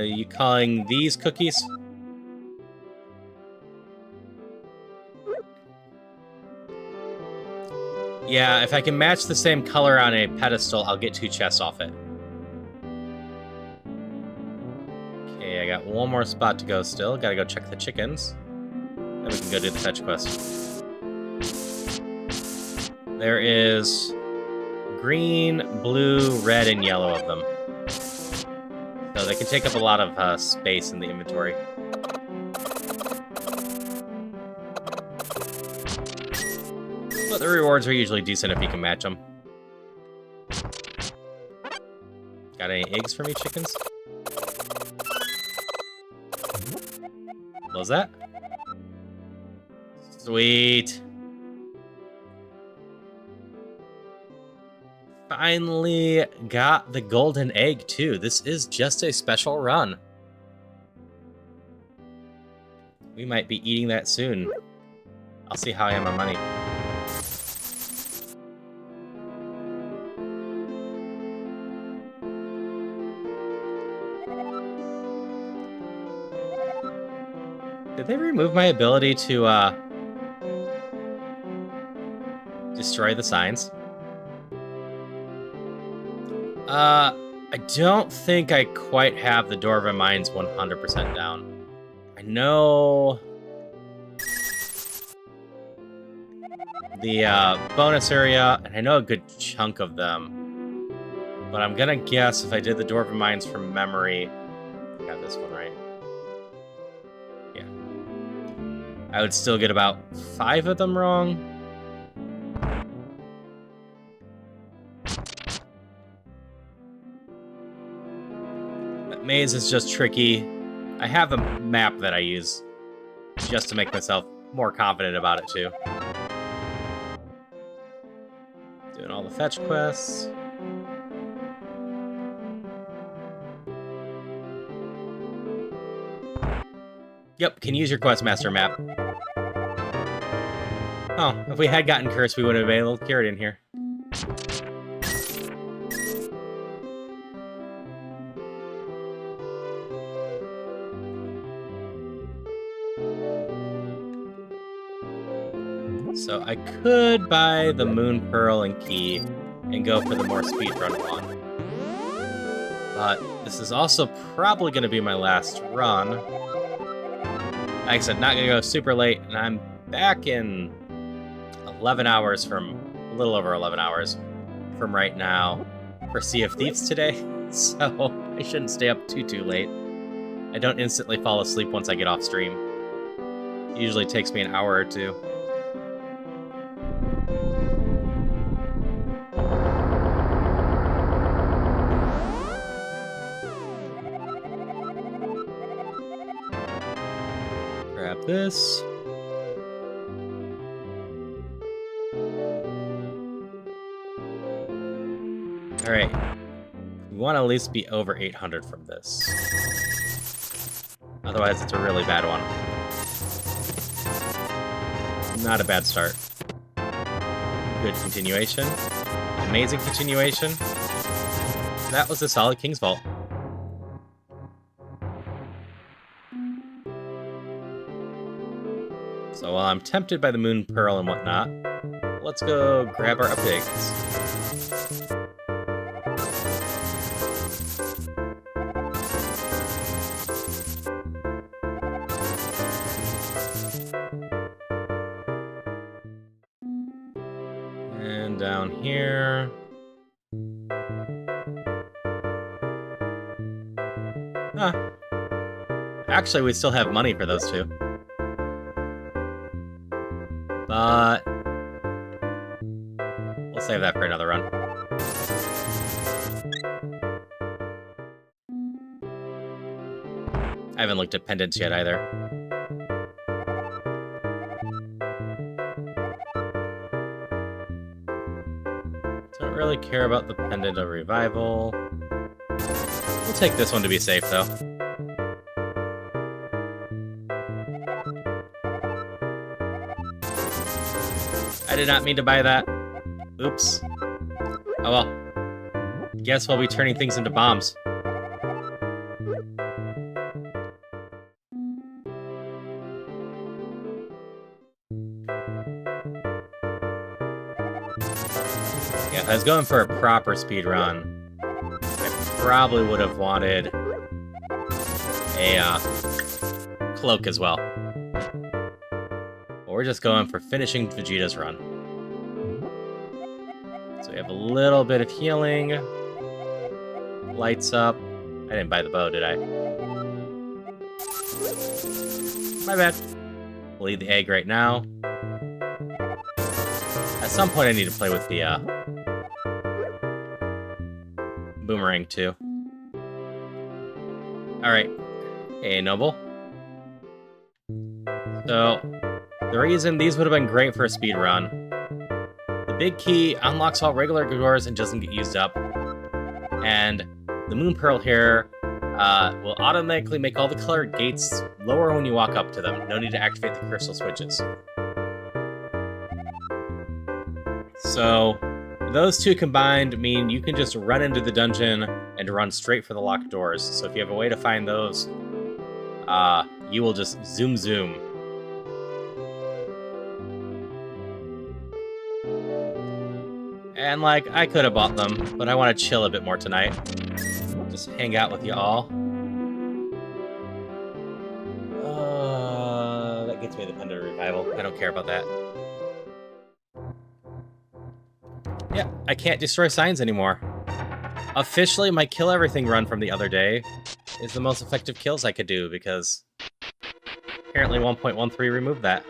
You calling these cookies? Yeah, if I can match the same color on a pedestal, I'll get 2 chests off it. Okay, I got one more spot to go still. Gotta go check the chickens. Then we can go do the fetch quest. There is green, blue, red, and yellow of them. So they can take up a lot of space in the inventory. But the rewards are usually decent if you can match them. Got any eggs for me, chickens? What was that? Sweet. Finally got the golden egg, too. This is just a special run. We might be eating that soon. I'll see how I am on money. Did they remove my ability to, destroy the signs? I don't think I quite have the Dwarven Mines 100% down. I know... the, bonus area, and I know a good chunk of them. But I'm gonna guess if I did the Dwarven Mines from memory... I got this one right. Yeah. I would still get about 5 of them wrong. Maze is just tricky. I have a map that I use just to make myself more confident about it, too. Doing all the fetch quests. Yep, can use your Questmaster map. Oh, if we had gotten cursed, we would have been able to carry it in here. So I could buy the Moon Pearl and Key and go for the more speedrun one. But this is also probably going to be my last run. Like I said, not going to go super late, and I'm back in 11 hours from, a little over 11 hours from right now for Sea of Thieves today, so I shouldn't stay up too late. I don't instantly fall asleep once I get off stream. Usually takes me an hour or two. Grab this. Alright. We want to at least be over 800 from this. Otherwise, it's a really bad one. Not a bad start. Good continuation. Amazing continuation. That was a solid King's Vault. So while I'm tempted by the Moon Pearl and whatnot, let's go grab our updates. And down here... Huh. Actually, we still have money for those two. But... we'll save that for another run. I haven't looked at pendants yet either. Don't really care about the pendant of revival. We'll take this one to be safe, though. I did not mean to buy that. Oops. Oh well. Guess we'll be turning things into bombs. Yeah, if I was going for a proper speed run, I probably would have wanted a cloak as well. But we're just going for finishing Vegeta's run. So we have a little bit of healing. Lights up. I didn't buy the bow, did I? My bad. We'll eat the egg right now. At some point I need to play with the boomerang too. Alright. Hey, Noble. So, the reason these would have been great for a speed run. The big key unlocks all regular doors and doesn't get used up. And the Moon Pearl here will automatically make all the colored gates lower when you walk up to them. No need to activate the crystal switches. So, those two combined mean you can just run into the dungeon and run straight for the locked doors. So if you have a way to find those, you will just zoom. And, like, I could have bought them, but I want to chill a bit more tonight. Just hang out with y'all. That gets me the Pendant of Revival. I don't care about that. Yeah, I can't destroy signs anymore. Officially, my kill everything run from the other day is the most effective kills I could do, because apparently 1.13 removed that.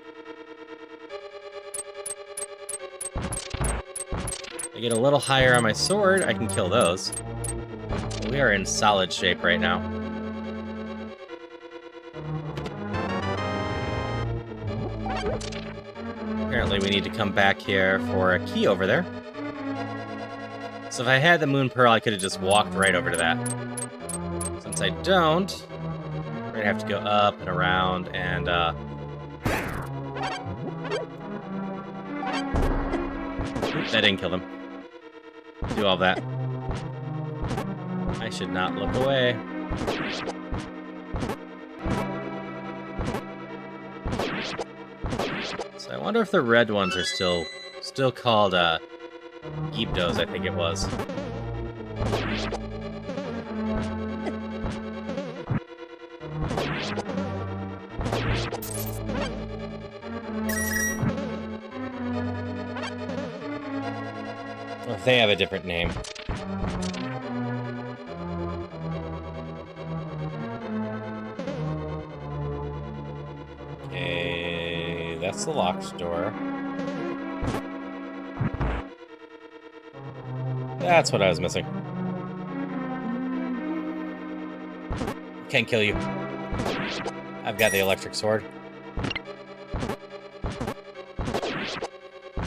I get a little higher on my sword, I can kill those. We are in solid shape right now. Apparently we need to come back here for a key over there. So if I had the Moon Pearl, I could have just walked right over to that. Since I don't, we're gonna have to go up and around and, Oops, that didn't kill them. Do all that. I should not look away. So I wonder if the red ones are still called, Gibdos, I think it was. Well, if they have a different name. Okay. the locked door. That's what I was missing. Can't kill you. I've got the electric sword.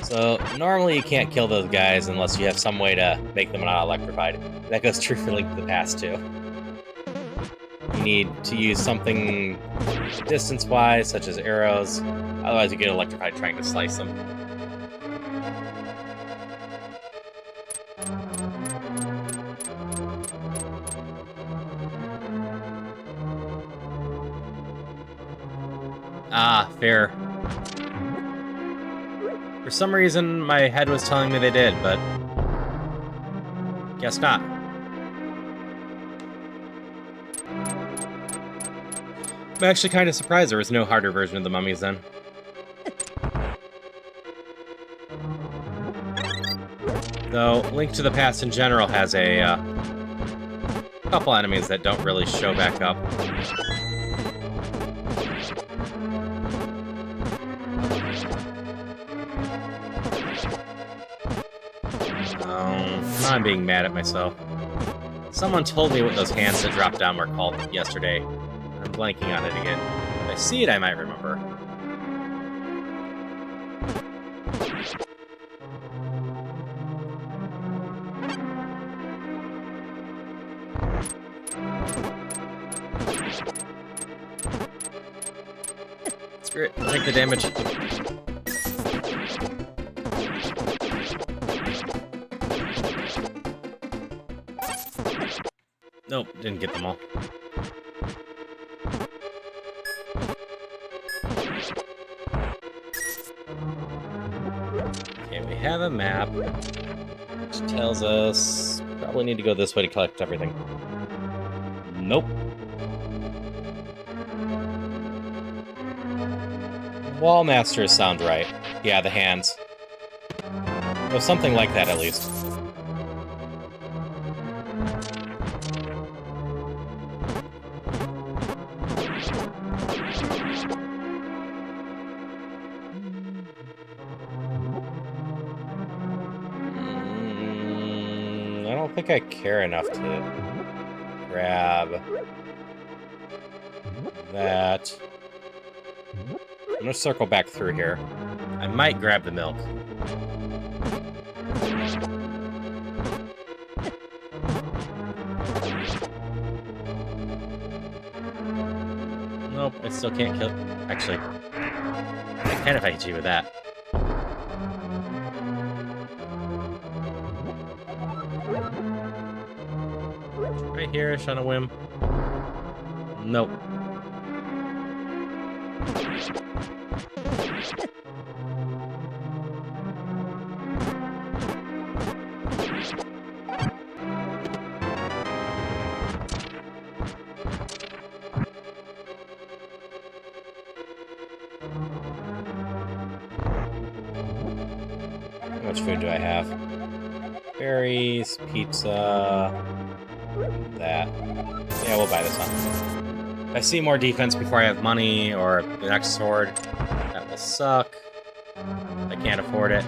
So, normally you can't kill those guys unless you have some way to make them not electrified. That goes true for Link to the Past, too. You need to use something distance-wise, such as arrows. Otherwise you get electrified trying to slice them. Ah, fair. For some reason, my head was telling me they did, but guess not. I'm actually kind of surprised there was no harder version of the mummies then. Though, Link to the Past in general has a couple enemies that don't really show back up. Now I'm being mad at myself. Someone told me what those hands that dropped down were called yesterday. I'm blanking on it again. If I see it, I might remember. Screw it, take the damage. Nope, didn't get them all. Okay, we have a map, which tells us probably need to go this way to collect everything. Nope. Wall masters sound right. Yeah, the hands. Or something like that, at least. I don't think I care enough to grab that. I'm gonna circle back through here. I might grab the milk. Nope, I still can't kill. Actually, I can if I hit you with that. Right here-ish on a whim. Nope. How much food do I have? Berries, pizza, that. Yeah, we'll buy this one. If I see more defense before I have money or the next sword, that will suck. I can't afford it.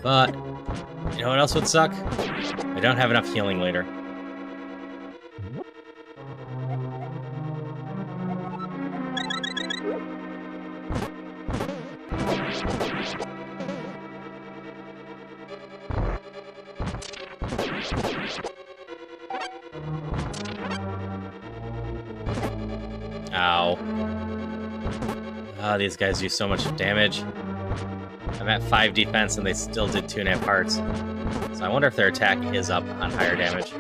But, you know what else would suck? I don't have enough healing later. Ow. Oh, these guys do so much damage. I'm at 5 defense and they still did 2.5 hearts. So I wonder if their attack is up on higher damage.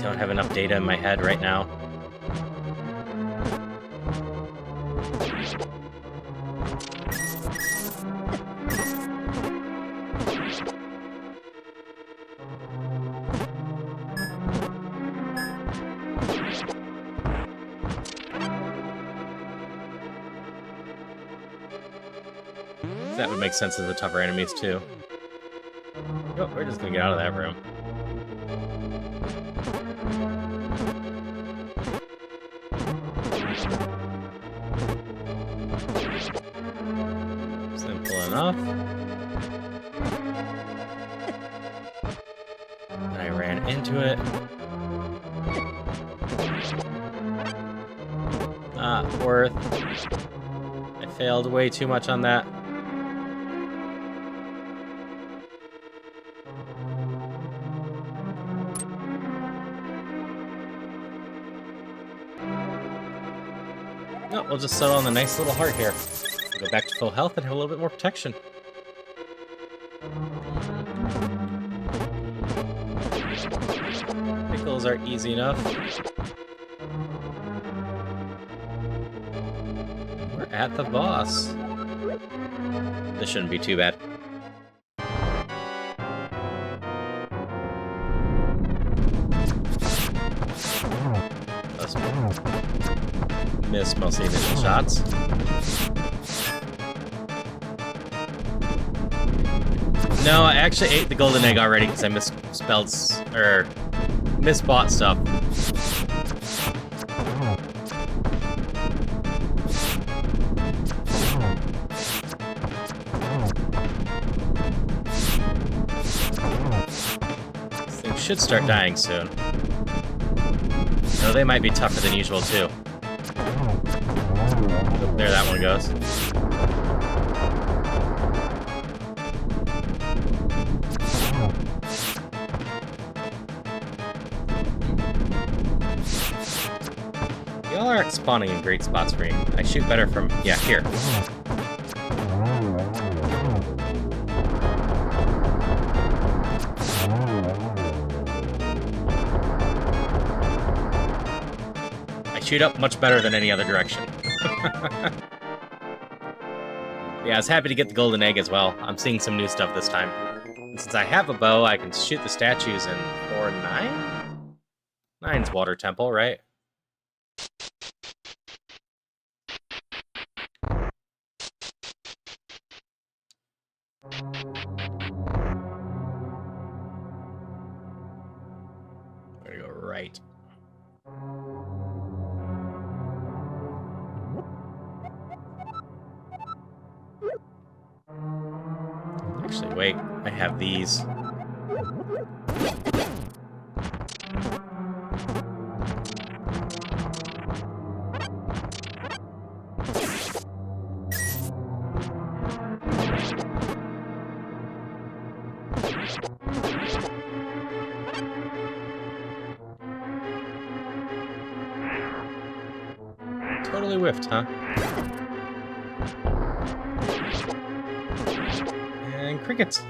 Don't have enough data in my head right now. That would make sense as the tougher enemies, too. Oh, we're just gonna get out of that room. Simple enough. And I ran into it. Not worth. I failed way too much on that. No, we'll just settle on a nice little heart here. We'll go back to full health and have a little bit more protection. Pickles are easy enough. We're at the boss. This shouldn't be too bad. Miss mostly initial shots. No, I actually ate the golden egg already because I misbought stuff. These things should start dying soon. Though they might be tougher than usual too. There that one goes. Y'all aren't spawning in great spots for me. I shoot better from, yeah, here. I shoot up much better than any other direction. Yeah, I was happy to get the golden egg as well. I'm seeing some new stuff this time. And since I have a bow, I can shoot the statues in 4-9? 9's water temple, right? We're gonna go right. Actually, wait, I have these. Totally whiffed, huh? And crickets.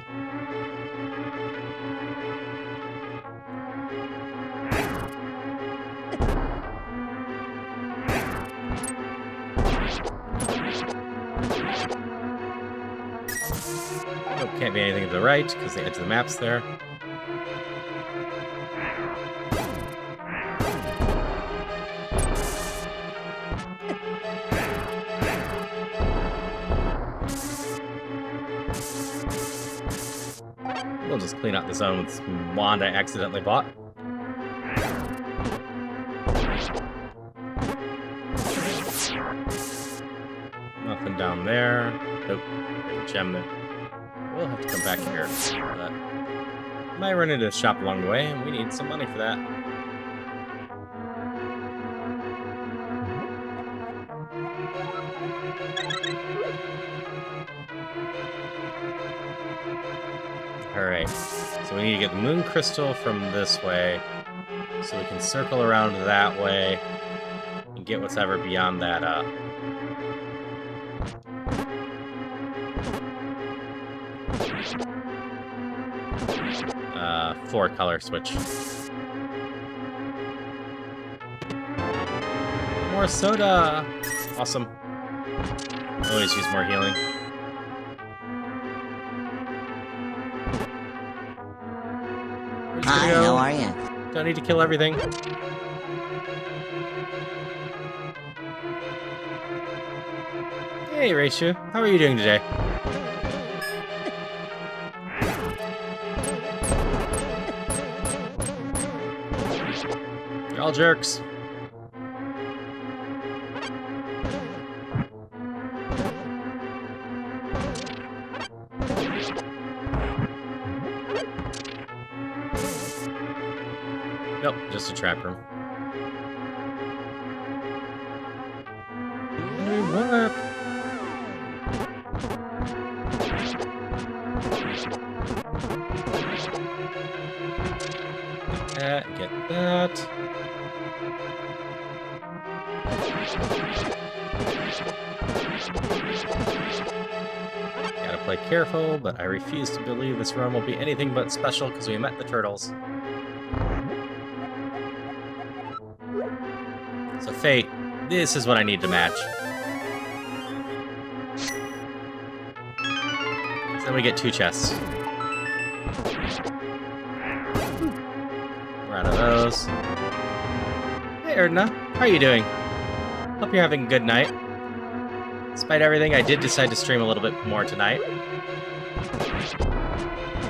Nope, can't be anything to the right because the edge of the map's there. We'll just clean out the zone with some wand I accidentally bought. Nothing down there. Nope. There's a gem there. We'll have to come back here. But might run into a shop along the way, and we need some money for that. Alright, so we need to get the moon crystal from this way, so we can circle around that way, and get whatever beyond that, 4-color switch. More soda! Awesome. Always use more healing. Hi, how are you? Don't need to kill everything. Hey, Reishu. How are you doing today? You're all jerks. just a trap room. And we warp. Get that. Gotta play careful, but I refuse to believe this run will be anything but special because we met the turtles. So Fate, this is what I need to match. So then we get 2 chests. We're out of those. Hey Erdna, how are you doing? Hope you're having a good night. Despite everything, I did decide to stream a little bit more tonight.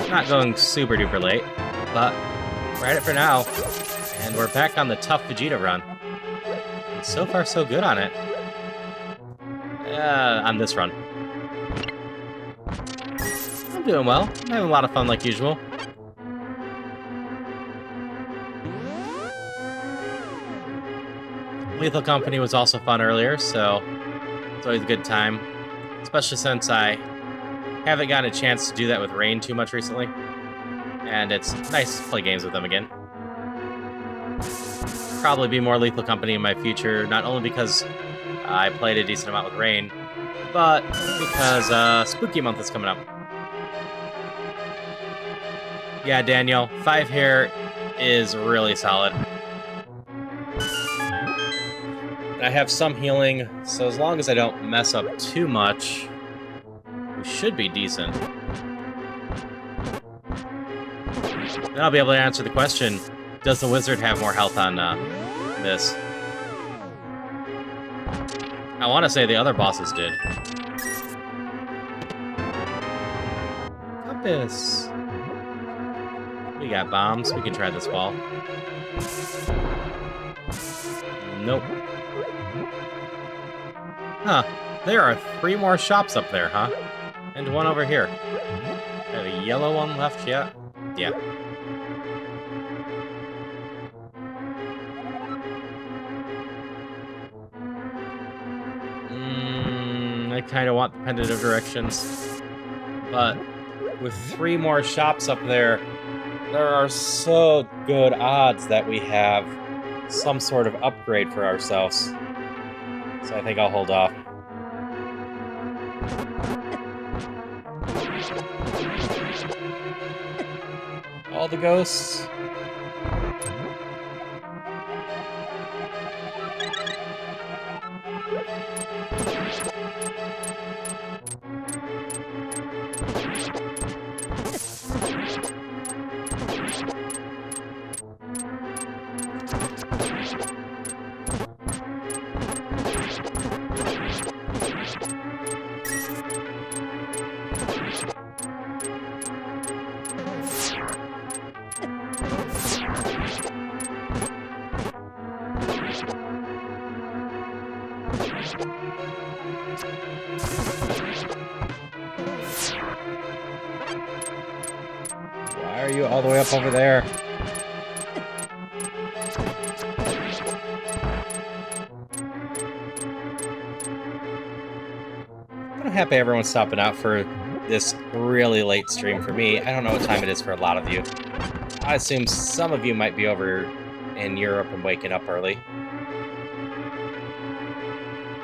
Not going super duper late, but we're at it for now. And we're back on the tough Vegeta run. And so far, so good on it. On this run. I'm doing well. I'm having a lot of fun like usual. Lethal Company was also fun earlier, so it's always a good time. Especially since I haven't gotten a chance to do that with Rain too much recently. And it's nice to play games with them again. Probably be more Lethal Company in my future, not only because I played a decent amount with Rain, but because Spooky Month is coming up. Yeah, Daniel, 5 here is really solid. I have some healing, so as long as I don't mess up too much, we should be decent. Then I'll be able to answer the question, does the wizard have more health on this? I want to say the other bosses did. Compass. We got bombs. We can try this wall. Nope. Huh. There are 3 more shops up there, huh? And 1 over here. I have a yellow one left yet? Yeah. I kind of want the Pendant of Directions. But with 3 more shops up there, there are so good odds that we have some sort of upgrade for ourselves. So I think I'll hold off. All the ghosts. Why are you all the way up over there? I'm happy everyone's stopping out for this really late stream for me. I don't know what time it is for a lot of you. I assume some of you might be over in Europe and waking up early.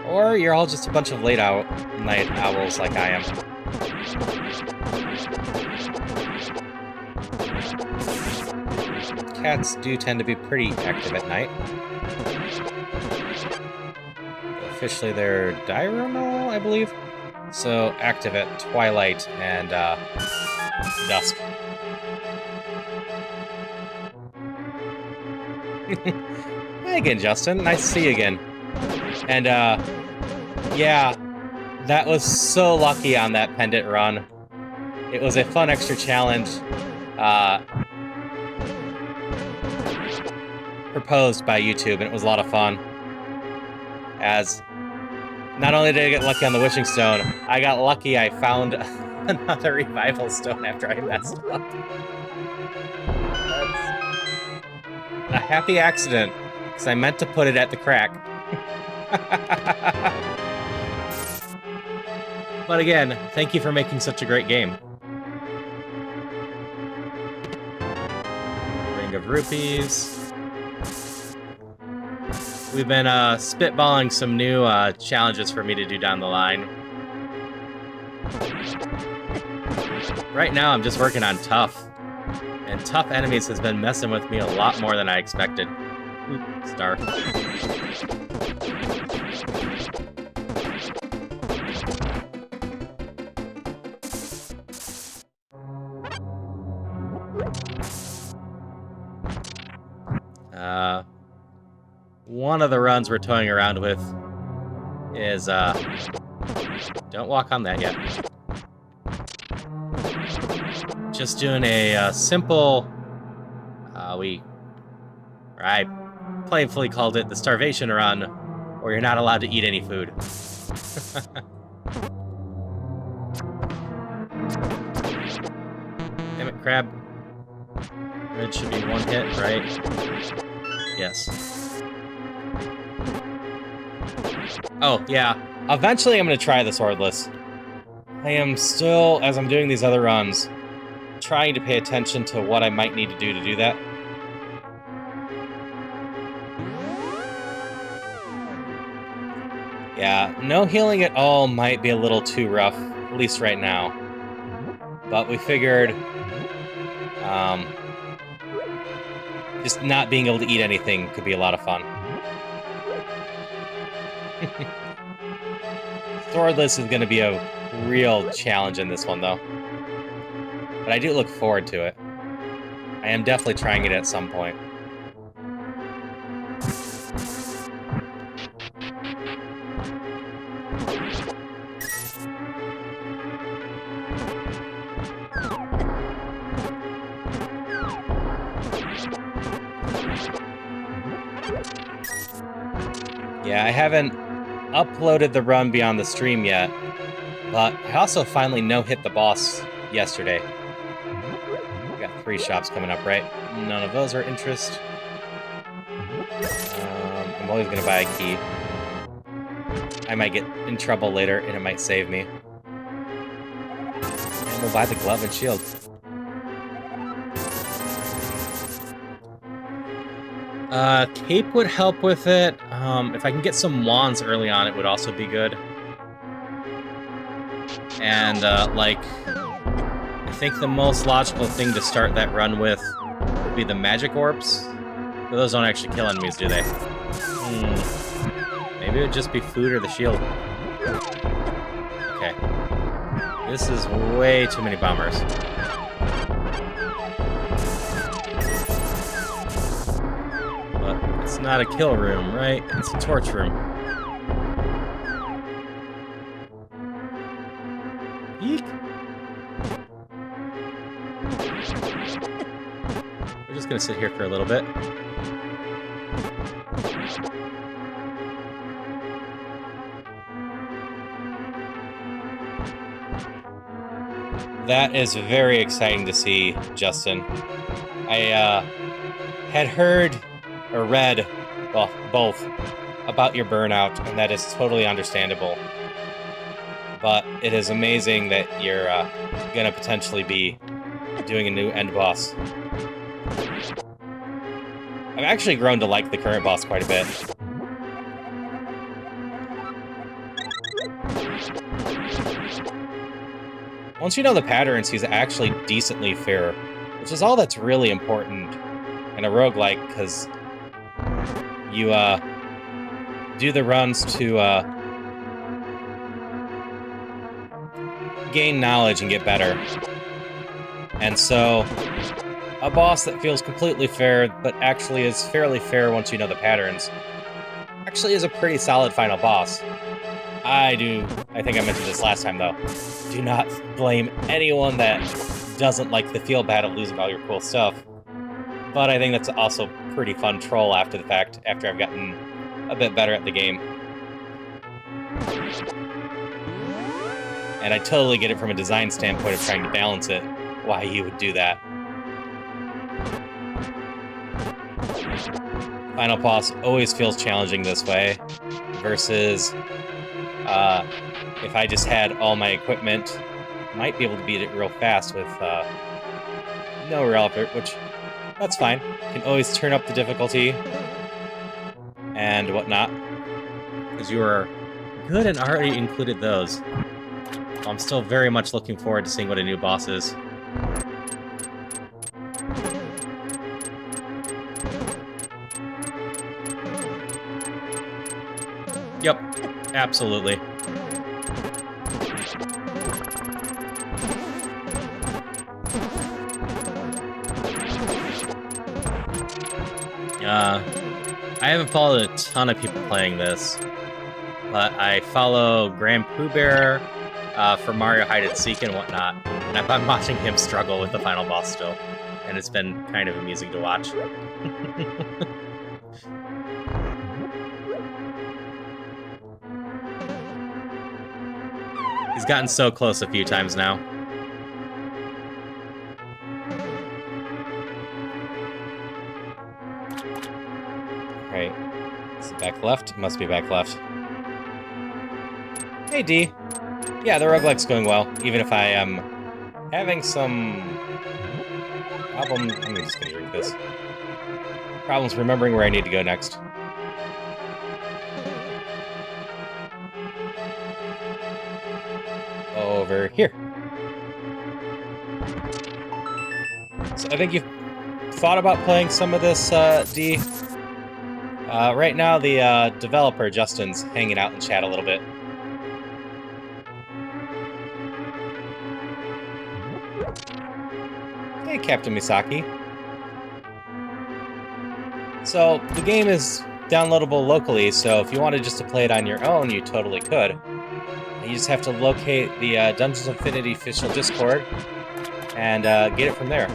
Or you're all just a bunch of night owls like I am. Cats do tend to be pretty active at night. Officially they're diurnal, I believe. So active at twilight and dusk. Hi again, Justin. Nice to see you again. And yeah, that was so lucky on that pendant run. It was a fun extra challenge proposed by YouTube, and it was a lot of fun. As not only did I get lucky on the wishing stone, I got lucky I found another revival stone after I messed up. a happy accident, because I meant to put it at the crack. But again, thank you for making such a great game. Ring of rupees. We've been spitballing some new challenges for me to do down the line. Right now, I'm just working on tough. And tough enemies has been messing with me a lot more than I expected. Oop, star. One of the runs we're toying around with is, don't walk on that yet. Just doing a simple, I playfully called it the starvation run, where you're not allowed to eat any food. Damn it, crab. Red should be one hit, right? Yes. Oh, yeah. Eventually I'm going to try the swordless. I am still, as I'm doing these other runs, trying to pay attention to what I might need to do that. Yeah, no healing at all might be a little too rough, at least right now. But we figured, just not being able to eat anything could be a lot of fun. Swordless is going to be a real challenge in this one, though. But I do look forward to it. I am definitely trying it at some point. Yeah, I haven't uploaded the run beyond the stream yet, but I also finally no-hit the boss yesterday. We got 3 shops coming up, right? None of those are interest. I'm always going to buy a key. I might get in trouble later, and it might save me. And we'll buy the glove and shield. Cape would help with it. If I can get some wands early on, it would also be good. And, I think the most logical thing to start that run with would be the magic orbs. But those don't actually kill enemies, do they? Maybe it would just be food or the shield. Okay. This is way too many bombers. It's not a kill room, right? It's a torch room. Eek! We're just gonna sit here for a little bit. That is very exciting to see, Justin. I had heard or read, well, both, about your burnout, and that is totally understandable. But it is amazing that you're gonna potentially be doing a new end boss. I've actually grown to like the current boss quite a bit. Once you know the patterns, he's actually decently fair, which is all that's really important in a roguelike, because you do the runs to gain knowledge and get better. And so a boss that feels completely fair, but actually is fairly fair once you know the patterns, actually is a pretty solid final boss. I think I mentioned this last time, though. Do not blame anyone that doesn't like the feel bad of losing all your cool stuff. But I think that's also pretty fun troll after the fact, after I've gotten a bit better at the game. And I totally get it from a design standpoint of trying to balance it, why you would do that. final boss always feels challenging this way, versus if I just had all my equipment, might be able to beat it real fast with no real effort, which, that's fine. Can always turn up the difficulty and whatnot, because you were good and already included those. I'm still very much looking forward to seeing what a new boss is. Yep, absolutely. I haven't followed a ton of people playing this, but I follow Grand Pooh Bear for Mario Hide and Seek and whatnot, and I've been watching him struggle with the final boss still, and it's been kind of amusing to watch. He's gotten so close a few times now. Right. Is it back left? Must be back left. Hey, D. Yeah, the roguelike's going well, even if I am having some problem. I'm just gonna drink this. Problems remembering where I need to go next. Over here. So I think you've thought about playing some of this, D. Right now, the developer, Justin's, hanging out in chat a little bit. Hey, Captain Misaki. So, the game is downloadable locally, so if you wanted just to play it on your own, you totally could. You just have to locate the Dungeons Infinity official Discord and get it from there.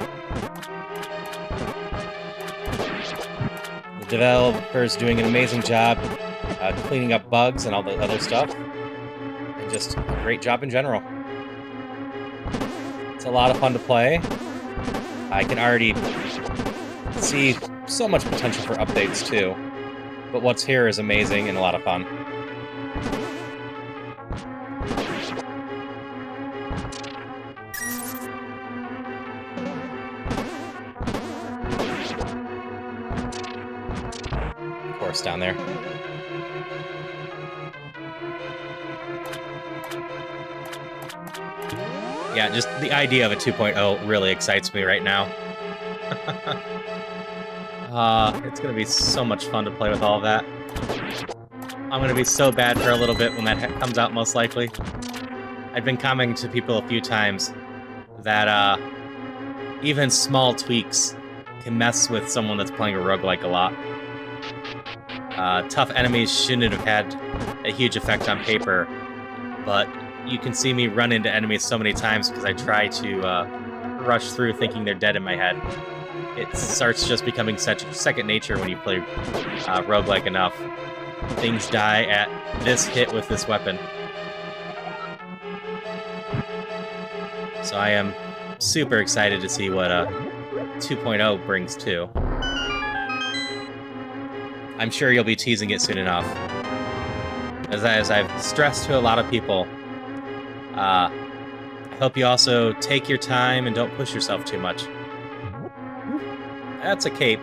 The developer's doing an amazing job cleaning up bugs and all the other stuff, and just a great job in general. It's a lot of fun to play. I can already see so much potential for updates too, but what's here is amazing and a lot of fun. Down there. Yeah, just the idea of a 2.0 really excites me right now. It's gonna be so much fun to play with all of that. I'm gonna be so bad for a little bit when that comes out, most likely. I've been commenting to people a few times that even small tweaks can mess with someone that's playing a roguelike a lot. Tough enemies shouldn't have had a huge effect on paper, but you can see me run into enemies so many times because I try to rush through thinking they're dead in my head. It starts just becoming such second nature when you play roguelike enough. Things die at this hit with this weapon. So I am super excited to see what 2.0 brings too. I'm sure you'll be teasing it soon enough. As I've stressed to a lot of people, I hope you also take your time and don't push yourself too much. That's a cape.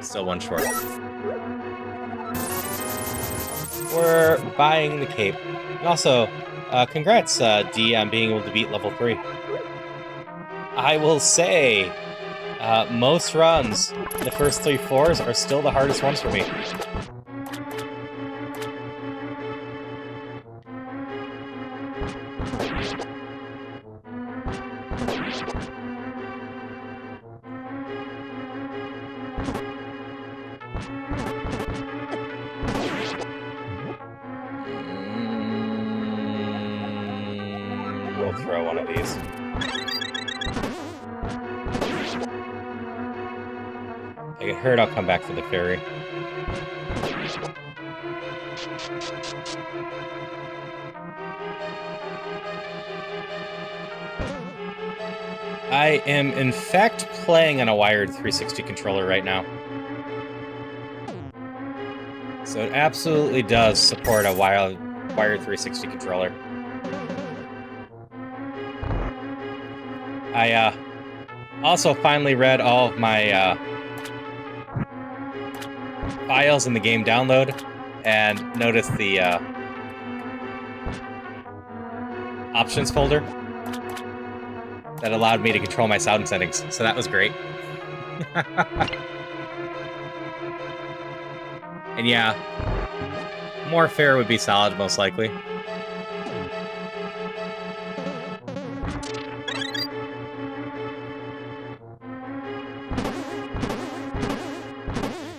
Still one short. We're buying the cape. And also, congrats, D, on being able to beat level 3. I will say, most runs, the first 3 floors are still the hardest ones for me. We'll throw one of these. I get hurt, I'll come back for the ferry. I am, in fact, playing on a wired 360 controller right now. So it absolutely does support a wired 360 controller. I also finally read all of my files in the game download and noticed the options folder that allowed me to control my sound settings, so that was great. And yeah, more fair would be solid, most likely.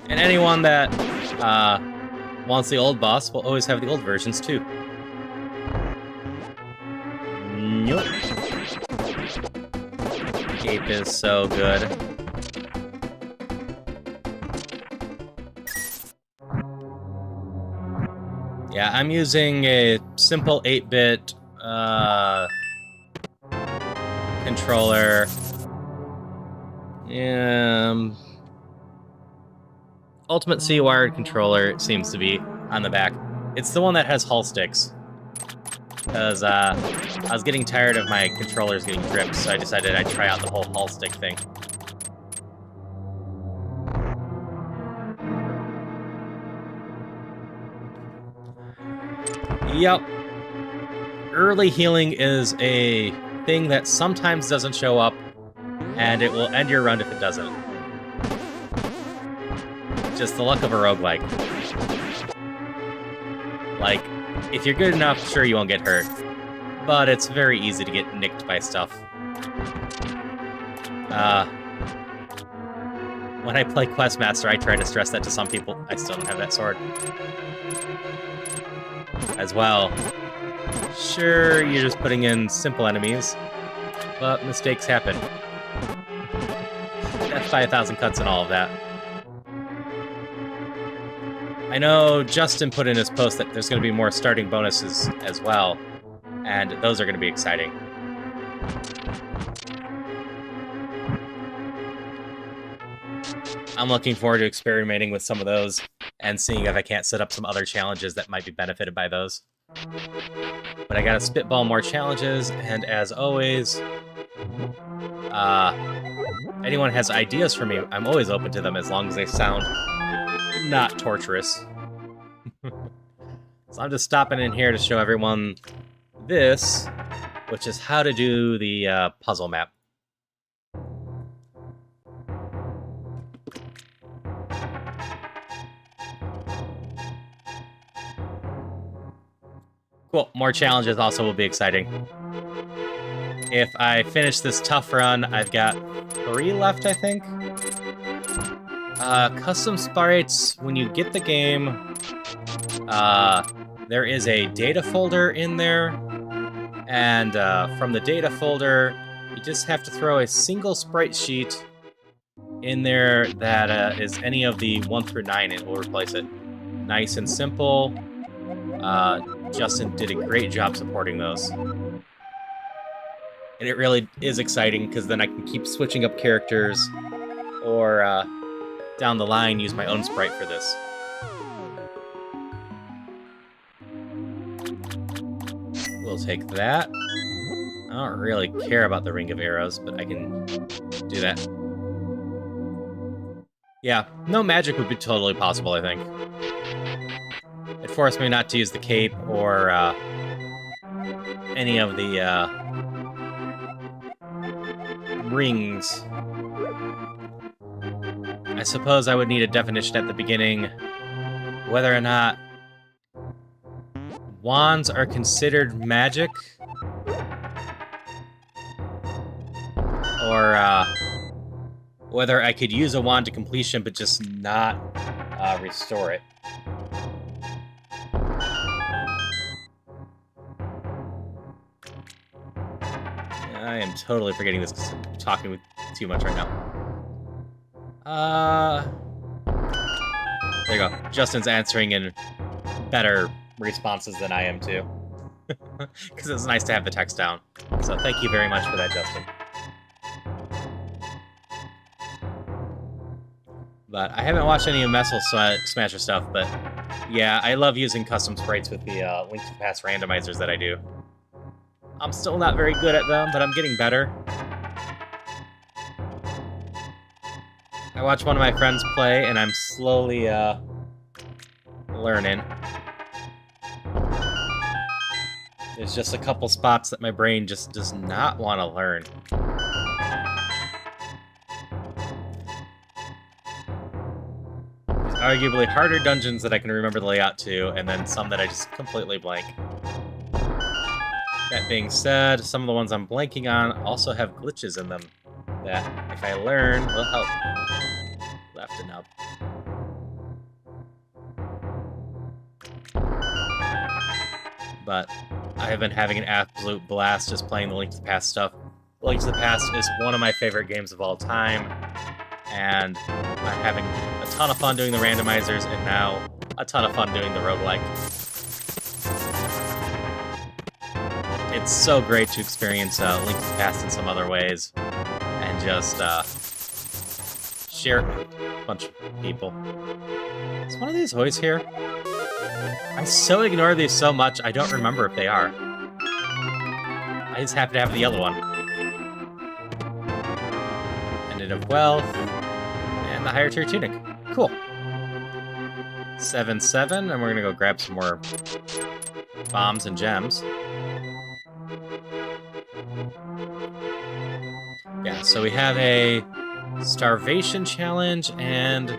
And anyone that wants the old boss will always have the old versions, too. Nope. Cape is so good. Yeah, I'm using a simple 8-bit controller. Ultimate C wired controller, it seems to be, on the back. It's the one that has hull sticks. Because I was getting tired of my controllers getting gripped, so I decided I'd try out the whole hull stick thing. Yep. Early healing is a thing that sometimes doesn't show up, and it will end your run if it doesn't. Just the luck of a roguelike. Like, if you're good enough, sure, you won't get hurt. But it's very easy to get nicked by stuff. When I play Questmaster, I try to stress that to some people. I still don't have that sword. As well. Sure, you're just putting in simple enemies, but mistakes happen. Death by 1,000 cuts and all of that. I know Justin put in his post that there's going to be more starting bonuses as well, and those are going to be exciting. I'm looking forward to experimenting with some of those and seeing if I can't set up some other challenges that might be benefited by those. But I gotta spitball more challenges, and as always, anyone has ideas for me, I'm always open to them as long as they sound not torturous. So I'm just stopping in here to show everyone this, which is how to do the puzzle map. Cool, more challenges also will be exciting. If I finish this tough run, I've got 3 left, I think. Custom sprites, when you get the game, there is a data folder in there, and from the data folder, you just have to throw a single sprite sheet in there that is any of the 1 through 9, and it will replace it. Nice and simple. Justin did a great job supporting those. And it really is exciting, because then I can keep switching up characters, or down the line use my own sprite for this. We'll take that. I don't really care about the Ring of Arrows, but I can do that. Yeah, no magic would be totally possible, I think. It forced me not to use the cape or any of the rings. I suppose I would need a definition at the beginning whether or not wands are considered magic, or whether I could use a wand to completion but just not restore it. I am totally forgetting this because I'm talking with too much right now. There you go. Justin's answering in better responses than I am, too. Because it's nice to have the text down. So thank you very much for that, Justin. But I haven't watched any of Messel Smasher stuff, but yeah, I love using custom sprites with the Link to the Past randomizers that I do. I'm still not very good at them, but I'm getting better. I watch one of my friends play, and I'm slowly learning. There's just a couple spots that my brain just does not want to learn. There's arguably harder dungeons that I can remember the layout to, and then some that I just completely blank. That being said, some of the ones I'm blanking on also have glitches in them that, if I learn, will help. Left and up. But I have been having an absolute blast just playing the Link to the Past stuff. Link to the Past is one of my favorite games of all time, and I'm having a ton of fun doing the randomizers, and now a ton of fun doing the roguelike. It's so great to experience Link to the Past in some other ways, and just share it with a bunch of people. Is one of these always here? I so ignore these so much, I don't remember if they are. I just happen to have the yellow one. Ended of Wealth, and the higher tier tunic. Cool. 7-7, and we're gonna go grab some more bombs and gems. Yeah, so we have a starvation challenge and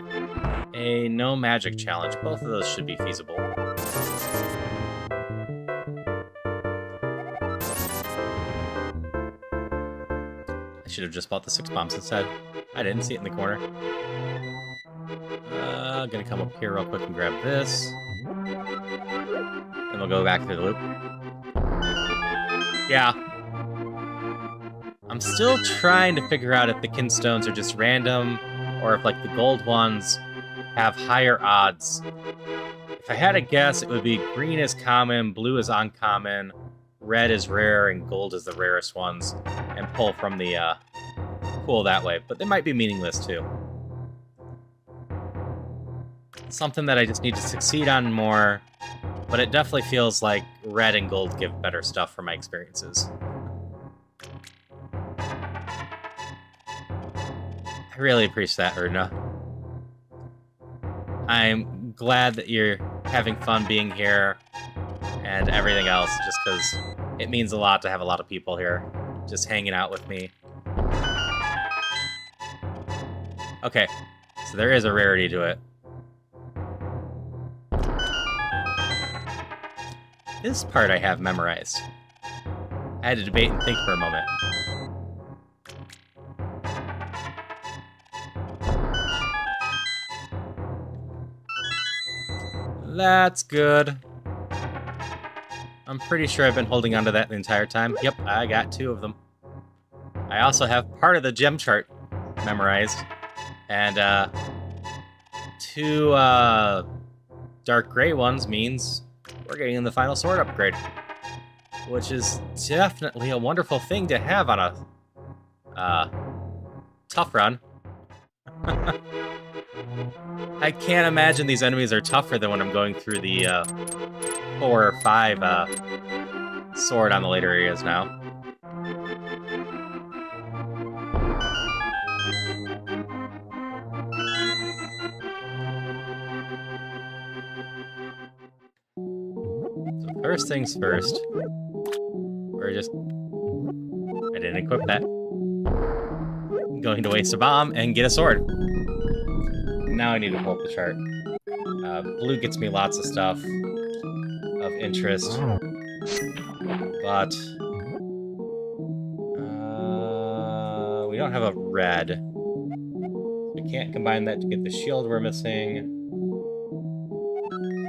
a no magic challenge. Both of those should be feasible. I should have just bought the 6 bombs instead. I didn't see it in the corner. Gonna come up here real quick and grab this. And we'll go back through the loop. Yeah. I'm still trying to figure out if the kinstones are just random, or if, like, the gold ones have higher odds. If I had a guess, it would be green is common, blue is uncommon, red is rare, and gold is the rarest ones, and pull from the pool that way. But they might be meaningless, too. Something that I just need to succeed on more, but it definitely feels like red and gold give better stuff from my experiences. I really appreciate that, Erdna. I'm glad that you're having fun being here and everything else, just because it means a lot to have a lot of people here just hanging out with me. Okay, so there is a rarity to it. This part I have memorized. I had to debate and think for a moment. That's good. I'm pretty sure I've been holding on to that the entire time. Yep, I got 2 of them. I also have part of the gem chart memorized. And 2 dark gray ones means we're getting the final sword upgrade. Which is definitely a wonderful thing to have on a tough run. I can't imagine these enemies are tougher than when I'm going through the 4 or 5 sword on the later areas now. So first things first, I didn't equip that. I'm going to waste a bomb and get a sword. Now I need to pull up the chart. Blue gets me lots of stuff of interest, but we don't have a red. We can't combine that to get the shield we're missing.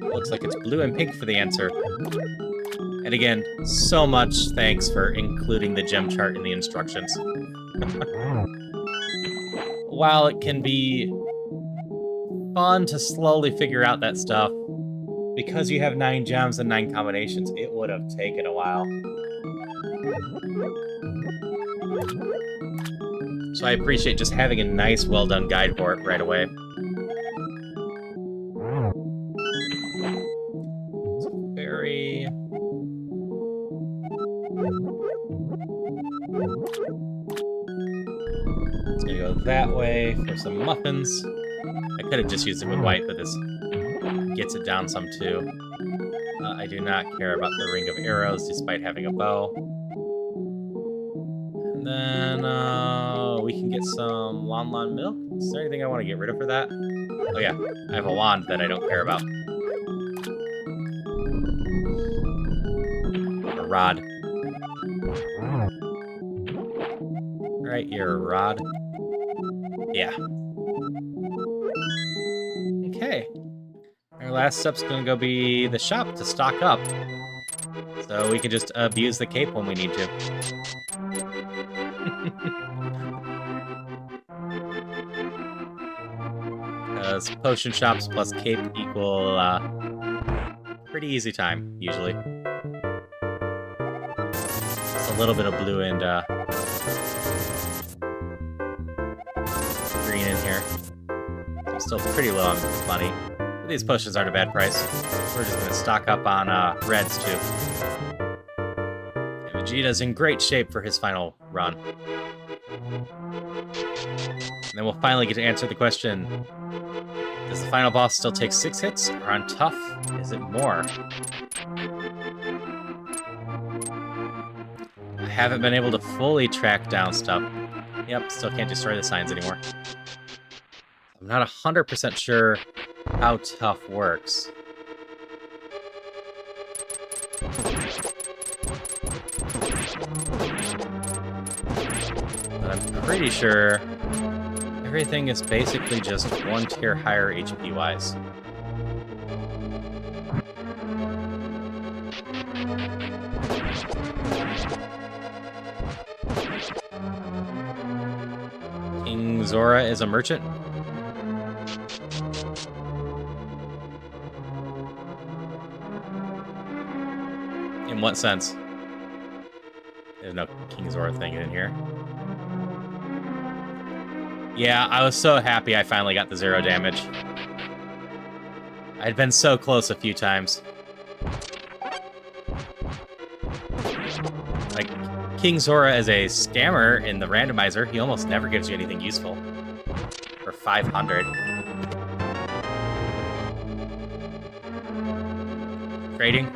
Looks like it's blue and pink for the answer. And again, so much thanks for including the gem chart in the instructions. While it can be fun to slowly figure out that stuff, because you have 9 gems and 9 combinations, it would have taken a while. So I appreciate just having a nice, well-done guide for it right away. that way for some muffins. I could have just used it with white, but this gets it down some too. I do not care about the ring of arrows, despite having a bow. And then we can get some Lon milk. Is there anything I want to get rid of for that? Oh yeah, I have a wand that I don't care about. A rod. Right, you're a rod. Yeah. Okay. Our last step's gonna go be the shop to stock up. So we can just abuse the cape when we need to. Because potion shops plus cape equal pretty easy time, usually. Just a little bit of blue and green in here. I'm still pretty low on money. But these potions aren't a bad price. We're just gonna stock up on reds too. And Vegeta's in great shape for his final run. And then we'll finally get to answer the question, does the final boss still take 6 hits? Or on tough, is it more? I haven't been able to fully track down stuff. Yep, still can't destroy the signs anymore. I'm not 100% sure how tough works. But I'm pretty sure everything is basically just 1 tier higher HP-wise. King Zora is a merchant. In what sense? There's no King Zora thing in here. Yeah, I was so happy I finally got the 0 damage. I'd been so close a few times. Like, King Zora is a scammer in the randomizer. He almost never gives you anything useful. For 500. Trading.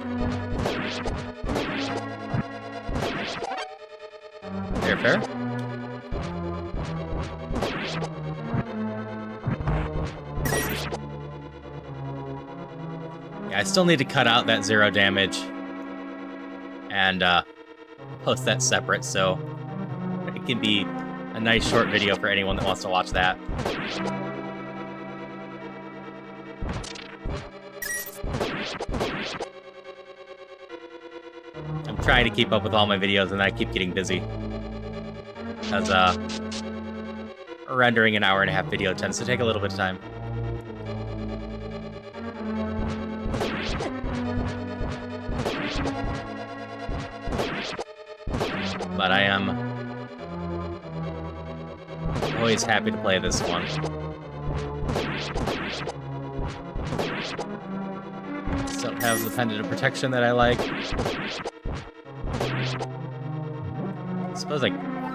Fair. Yeah, I still need to cut out that 0 damage and post that separate, so it can be a nice short video for anyone that wants to watch that. I'm trying to keep up with all my videos and I keep getting busy. Because rendering an hour-and-a-half video tends to take a little bit of time. But I am always happy to play this one. Still have the pendant of protection that I like. I suppose I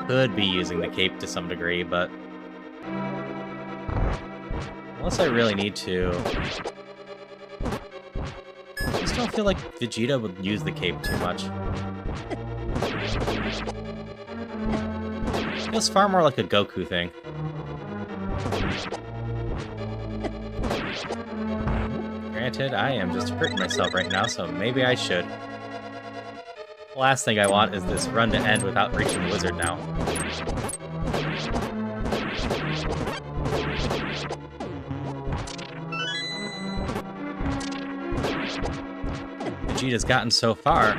could be using the cape to some degree, but unless I really need to. I just don't feel like Vegeta would use the cape too much. It feels far more like a Goku thing. Granted, I am just hurting myself right now, so maybe I should. The last thing I want is this run to end without reaching the wizard now. Vegeta's gotten so far.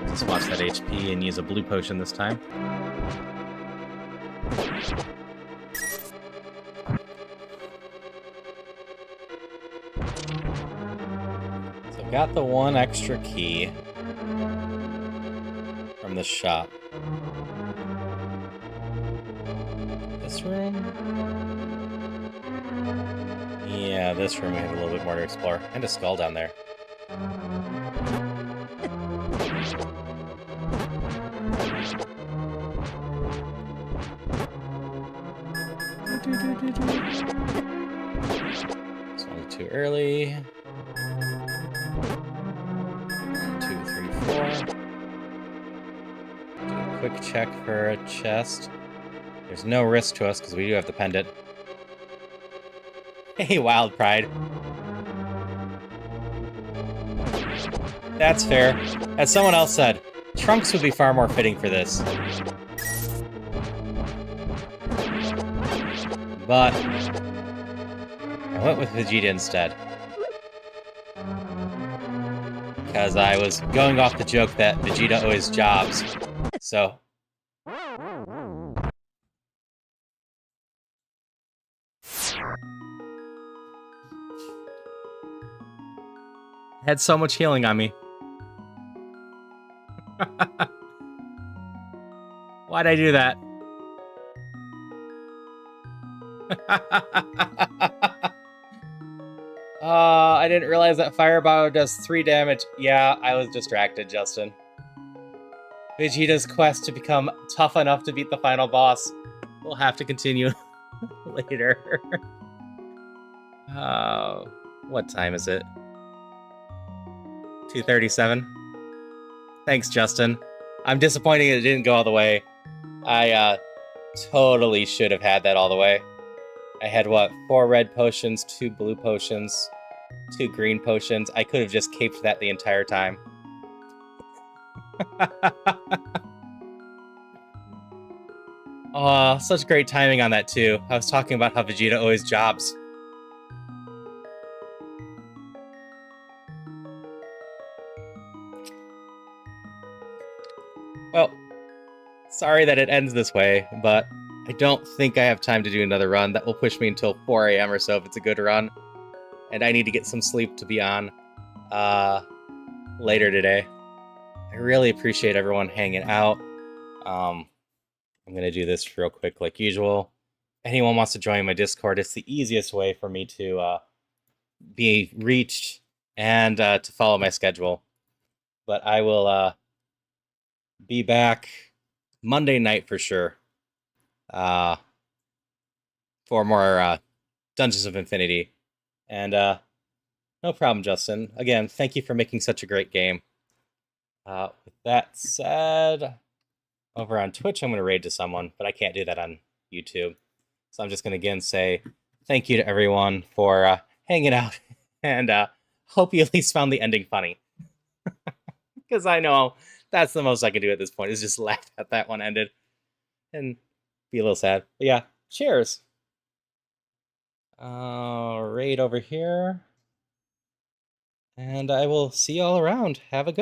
Just watch that HP and use a blue potion this time. So got the 1 extra key from the shop. This room? Yeah, this room we have a little bit more to explore. And a skull down there. too early. 1, 2, 3, 4. Do a quick check for a chest. There's no risk to us because we do have the pendant. Hey, Wild Pride. That's fair. As someone else said, Trunks would be far more fitting for this. But I went with Vegeta instead. Because I was going off the joke that Vegeta owes jobs. So. Had so much healing on me. Why'd I do that? I didn't realize that Fireball does 3 damage. Yeah, I was distracted, Justin. Vegeta's quest to become tough enough to beat the final boss. We'll have to continue later. What time is it? 2:37? Thanks, Justin. I'm disappointed it didn't go all the way. I totally should have had that all the way. I had, what, 4 red potions, 2 blue potions, 2 green potions. I could have just caped that the entire time. Oh, such great timing on that, too. I was talking about how Vegeta owes jobs. Well, sorry that it ends this way, but I don't think I have time to do another run. That will push me until 4 a.m. or so if it's a good run. And I need to get some sleep to be on later today. I really appreciate everyone hanging out. I'm going to do this real quick like usual. Anyone wants to join my Discord, it's the easiest way for me to be reached and to follow my schedule. But I will be back Monday night for sure for more Dungeons of Infinity. And no problem, Justin. Again, thank you for making such a great game. With that said, over on Twitch, I'm going to raid to someone, but I can't do that on YouTube. So I'm just going to again say thank you to everyone for hanging out, and hope you at least found the ending funny. Because I know that's the most I can do at this point, is just laugh at that one ended and be a little sad. But yeah, cheers. Raid over here. And I will see you all around. Have a good